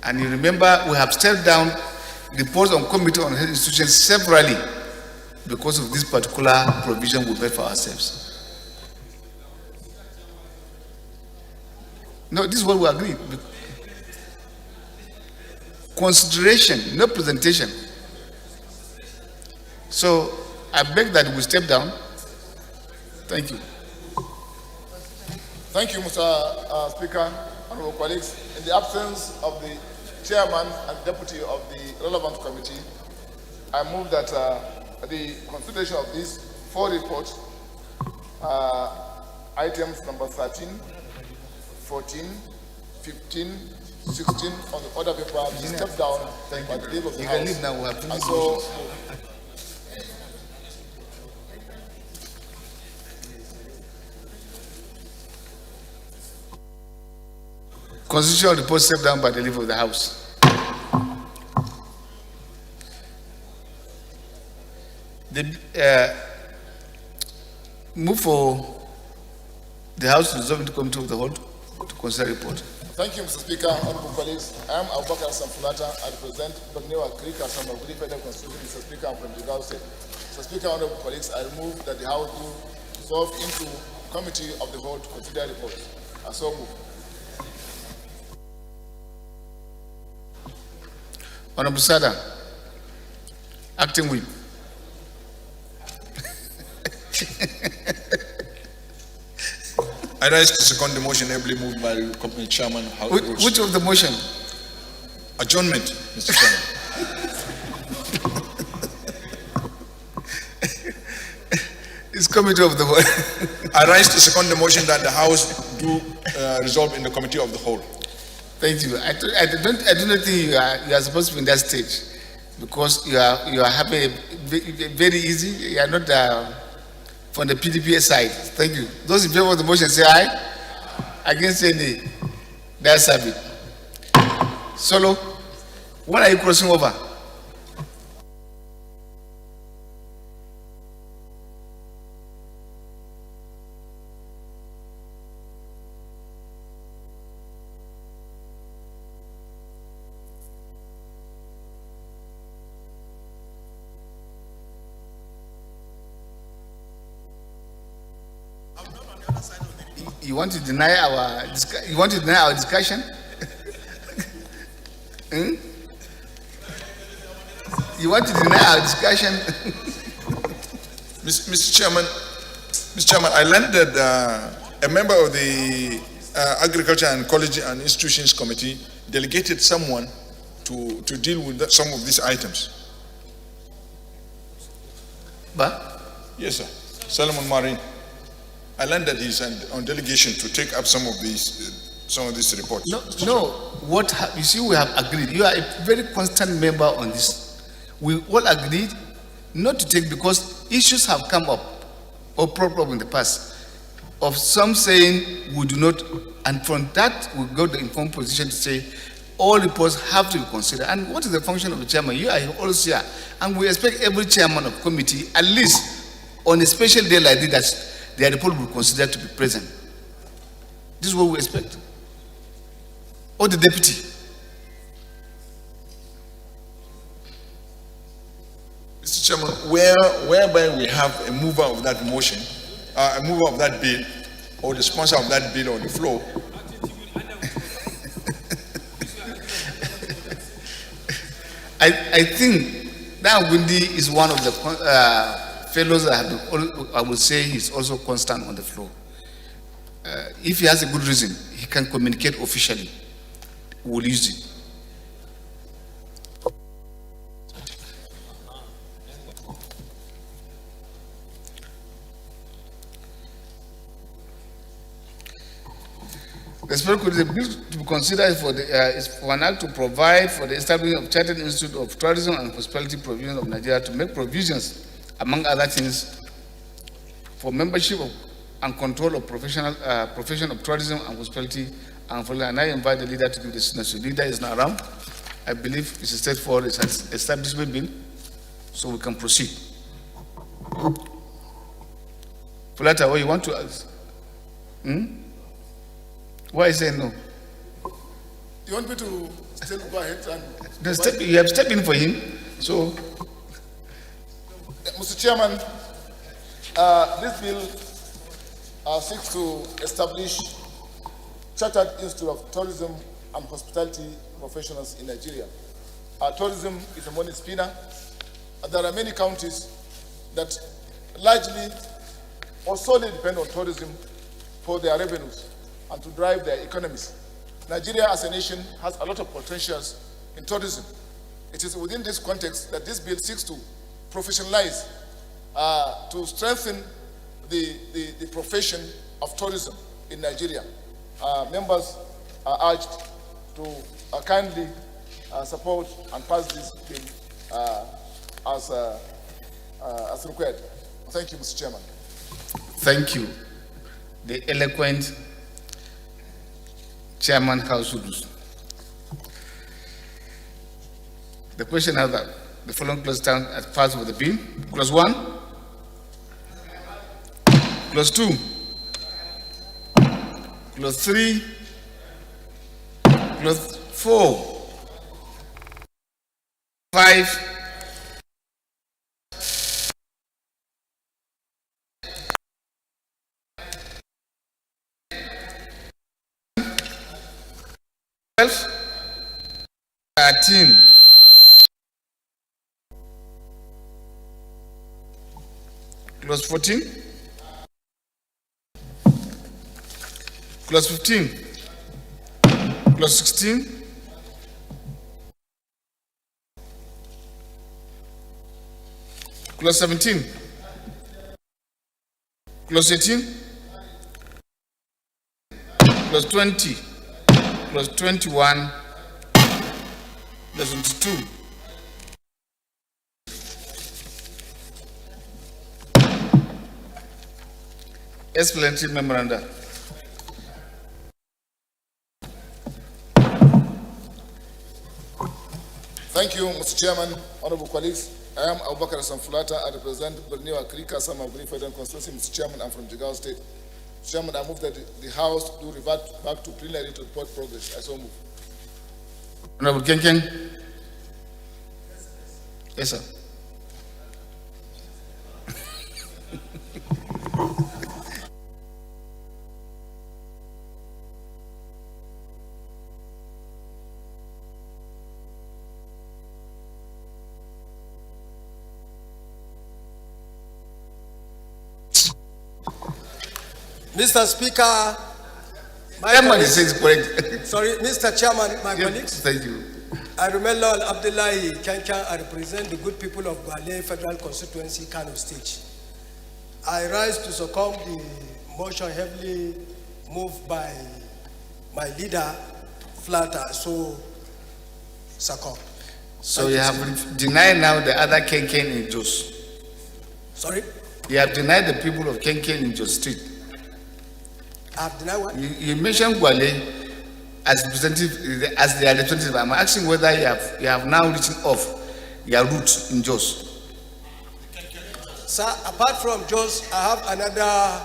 [SPEAKER 20] And you remember, we have stepped down reports on Committee on Health Institutions severally because of this particular provision we made for ourselves. No, this is what we agreed. Consideration, no presentation. So I beg that we step down. Thank you.
[SPEAKER 22] Thank you, Mr. Speaker, honorable colleagues. In the absence of the chairman and deputy of the relevant committee, I move that the consideration of these 4 reports, items number 13, 14, 15, 16 on the order paper, be stepped down by the leave of the
[SPEAKER 20] You
[SPEAKER 22] House.
[SPEAKER 20] can leave now, we have
[SPEAKER 22] And
[SPEAKER 20] finished
[SPEAKER 22] so,
[SPEAKER 20] motions. Constitutional report stepped down by the leave of the House. Move for the House to resolve into committee of the whole to consider report.
[SPEAKER 22] thank you, Mr. Speaker, honorable colleagues. I am Abubakar Samfulata. I represent Bagnewa Creek Assam of the Federal Constitution. Mr. Speaker, I'm from Jigawa State. Mr. Speaker, honorable colleagues, I move that the House do resolve into committee of the whole to consider report. I so move.
[SPEAKER 20] Honorable Sada, acting whip.
[SPEAKER 14] I rise to second the motion ably moved by the company chairman.
[SPEAKER 20] Which of the motion?
[SPEAKER 14] Adjournment, Mr. Chairman.
[SPEAKER 20] It's committee of the whole.
[SPEAKER 14] I rise to second the motion that the House do resolve in the committee of the whole.
[SPEAKER 20] Thank you. I do not think you are supposed to be in that stage because you are having very easy. You are not from the PDP side. Thank you. Those in favor of the motion say aye. Against say nay. That's it. Solo, when are you crossing over? You want to deny our discussion? Hmm? You want to deny our discussion?
[SPEAKER 14] Mr. Chairman, I learned that a member of the Agriculture and College and Institutions Committee delegated someone to deal with some of these items.
[SPEAKER 20] But?
[SPEAKER 14] Yes, sir. Solomon Marine. I learned that he's on delegation to take up some of these reports.
[SPEAKER 20] You see, we have agreed. You are a very constant member on this. We all agreed not to take because issues have come up or problem in the past. of some saying we do not, and from that we got the informed position to say all reports have to be considered. And what is the function of the chairman? You are also here, and we expect every chairman of committee, at least on a special day like this, that their report will be considered to be present. This is what we expect. Or the deputy.
[SPEAKER 15] Mr. Chairman, whereby we have a mover of that motion, a mover of that bill, or the sponsor of that bill on the floor,
[SPEAKER 20] I think that Windy is one of the fellows that have been, I would say he's also constant on the floor. If he has a good reason, he can communicate officially. We'll use it. The bill to be considered is for an act to provide for the establishment of Chartered Institute of Tourism and Hospitality Provision of Nigeria to make provisions, among other things, for membership of and control of profession of tourism and hospitality. And I invite the leader to give the signature. The leader is not around. I believe it's a straightforward establishment bill, so we can proceed. Fulata, what you want to ask? Why is there no?
[SPEAKER 22] You want me to still go ahead and...
[SPEAKER 20] You have stepped in for him, so...
[SPEAKER 22] Mr. Chairman, this bill seeks to establish Chartered Institute of Tourism and Hospitality Professionals in Nigeria. Tourism is a money spinner. There are many counties that largely or solely depend on tourism for their revenues and to drive their economies. Nigeria as a nation has a lot of potentials in tourism. It is within this context that this bill seeks to professionalize, to strengthen the profession of tourism in Nigeria. Members are urged to kindly support and pass this bill as required. Thank you, Mr. Chairman.
[SPEAKER 20] Thank you. The eloquent Chairman hOUSE. The question is that the following clause stand as part of the bill. Clause 1, clause 2, clause 3, clause 4, 5, Clause 13, clause 14, clause 15, clause 16, clause 17, clause 18, clause 20, clause 21, clause 22. Explanatory memoranda.
[SPEAKER 22] Thank you, Mr. Chairman, honorable colleagues. I am Abubakar Samfulata. I represent Borneo Akrika, Samabri Federal Constituency. Mr. Chairman, I'm from Jigawa State. Mr. Chairman, I move that the House do revert back to plenary to report progress. I so move.
[SPEAKER 20] Honorable Kenken. Yes, sir.
[SPEAKER 19] Mr. Speaker, sorry, Mr. Chairman, my colleagues.
[SPEAKER 20] Thank you.
[SPEAKER 19] I remember Abdullahi Kankan. I represent the good people of Gwale Federal Constituency, Kano State. I rise to succumb the motion heavily moved by my leader, Flatter, so succumb.
[SPEAKER 20] So you have denied now the other Kenken in Jos.
[SPEAKER 19] Sorry?
[SPEAKER 20] You have denied the people of Kenken in Jos Street.
[SPEAKER 19] I've denied what?
[SPEAKER 20] You mentioned Gwale as representative, as their representative. I'm asking whether you have now written off your route in Jos.
[SPEAKER 19] Sir, apart from Jos, I have another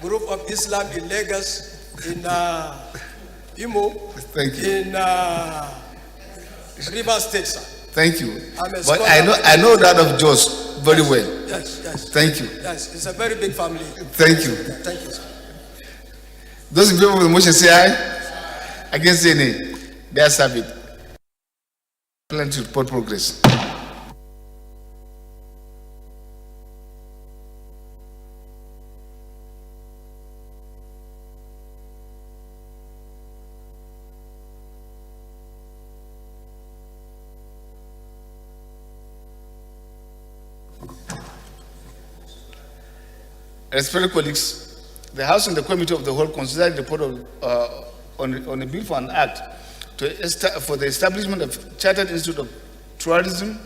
[SPEAKER 19] group of Islam in Lagos, in Imo,
[SPEAKER 20] Thank you.
[SPEAKER 19] in River State, sir.
[SPEAKER 20] Thank you.
[SPEAKER 19] I'm a
[SPEAKER 20] But
[SPEAKER 19] scholar.
[SPEAKER 20] I know that of Jos very well.
[SPEAKER 19] Yes.
[SPEAKER 20] Thank you.
[SPEAKER 19] Yes, it's a very big family.
[SPEAKER 20] Thank you.
[SPEAKER 19] Thank you, sir.
[SPEAKER 20] Those in favor of the motion say aye. Against say nay. They are served. Plan to report progress. Respected colleagues, the House and the Committee of the Whole considered the report on a bill for an act for the establishment of Chartered Institute of Tourism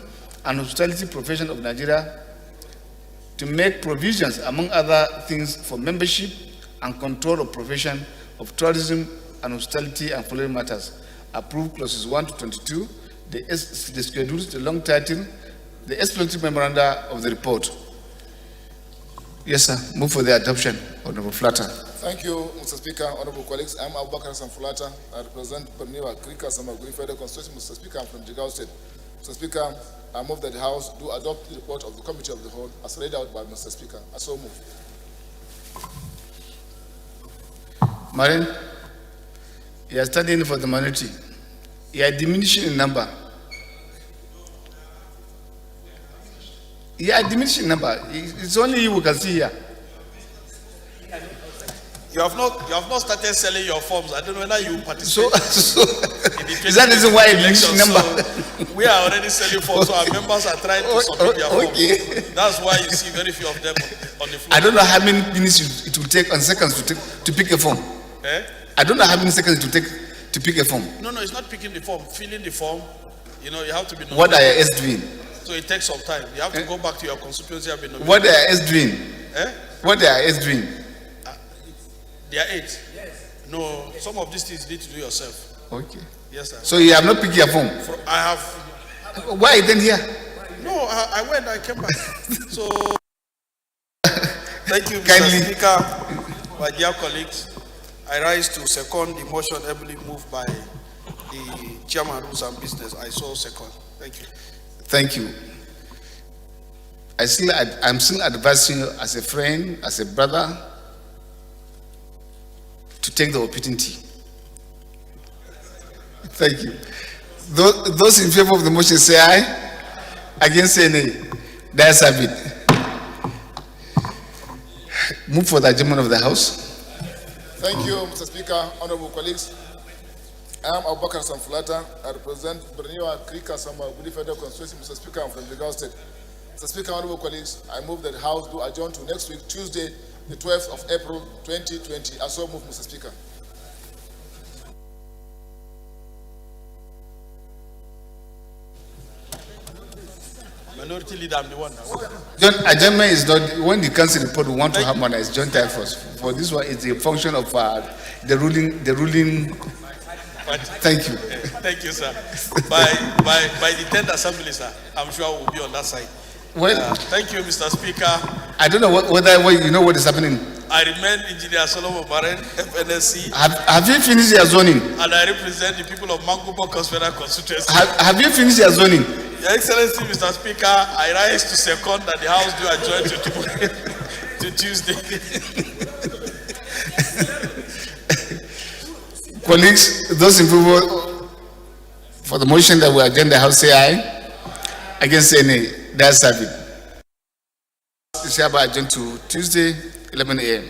[SPEAKER 20] and Hospitality Profession of Nigeria to make provisions, among other things, for membership and control of profession of tourism and hospitality and following matters. Approved clauses 1 to 22, the schedules, the long title, the explanatory memoranda of the report. Yes, sir. Move for the adoption. Honorable Flatter.
[SPEAKER 22] Thank you, Mr. Speaker, honorable colleagues. I'm Abubakar Samfulata. I represent Berniwa, Krika, Samaguri Federal Constituency. Mr. Speaker, I'm from Jigawa State. Mr. Speaker, I move that the House do adopt the report of the Committee of the Whole as read out by Mr. Speaker. I so move.
[SPEAKER 20] Marin, you are standing for the minority. You are diminishing in number. You are diminishing number. It's only you who can see here.
[SPEAKER 7] You have not started selling your forms. I don't know whether you participate. In the
[SPEAKER 20] Is that the reason why you diminish number?
[SPEAKER 7] So we are already selling forms, so our members are trying to submit their forms.
[SPEAKER 20] Okay.
[SPEAKER 7] That's why you see very few of them on the floor.
[SPEAKER 20] I don't know how many minutes it will take and seconds to pick a form.
[SPEAKER 7] Eh?
[SPEAKER 20] I don't know how many seconds it will take to pick a form.
[SPEAKER 7] No, it's not picking the form. Filling the form, you have to be nominated.
[SPEAKER 20] What are your S doing?
[SPEAKER 7] So it takes some time. You have to go back to your constituency and be nominated.
[SPEAKER 20] What are your S doing?
[SPEAKER 7] Eh?
[SPEAKER 20] What are your S doing?
[SPEAKER 7] They are 8. Yes. No, some of these things you need to do yourself.
[SPEAKER 20] Okay.
[SPEAKER 7] Yes, sir.
[SPEAKER 20] So you have not picked your form?
[SPEAKER 7] I have.
[SPEAKER 20] Why then here?
[SPEAKER 7] No, I went, I came back. So, thank you, Mr.
[SPEAKER 20] Kindly.
[SPEAKER 7] Speaker, my dear colleagues. I rise to second the motion heavily moved by the Chairman of Rules and Business. I so second. Thank you.
[SPEAKER 20] Thank you. I'm still advising you as a friend, as a brother, to take the opportunity. Thank you. Those in favor of the motion say aye. Against say nay. That's a bit. Move for the adjournment of the House.
[SPEAKER 22] Thank you, Mr. Speaker, honorable colleagues. I am Abubakar Samfulata. I represent Berniwa, Krika, Samba, Gudi Federal Constituency. Mr. Speaker, I'm from Jigawa State. Mr. Speaker, honorable colleagues, I move that the House do adjourn to next week, Tuesday, the 12th of April, 2020. I so move, Mr. Speaker.
[SPEAKER 7] Minority leader, I'm the one now.
[SPEAKER 20] Adjournment is not, when the council report, we want to harmonize joint time for this one, it's a function of the ruling. Thank you.
[SPEAKER 7] Thank you, sir. By the 10th assembly, sir, I'm sure we'll be on that side.
[SPEAKER 20] Well,
[SPEAKER 7] thank you, Mr. Speaker.
[SPEAKER 20] I don't know whether you know what is happening.
[SPEAKER 7] I remain Engineer Solomon Baren, FNSC.
[SPEAKER 20] Have you finished your zoning?
[SPEAKER 7] And I represent the people of Mangubo Federal Constituency.
[SPEAKER 20] Have you finished your zoning?
[SPEAKER 7] Your Excellency, Mr. Speaker, I rise to second that the House do adjourn to Tuesday.
[SPEAKER 20] Colleagues, those in favor for the motion that we adjourn the House say aye. Against say nay. That's it. It's hereby adjourned to Tuesday, 11 a.m.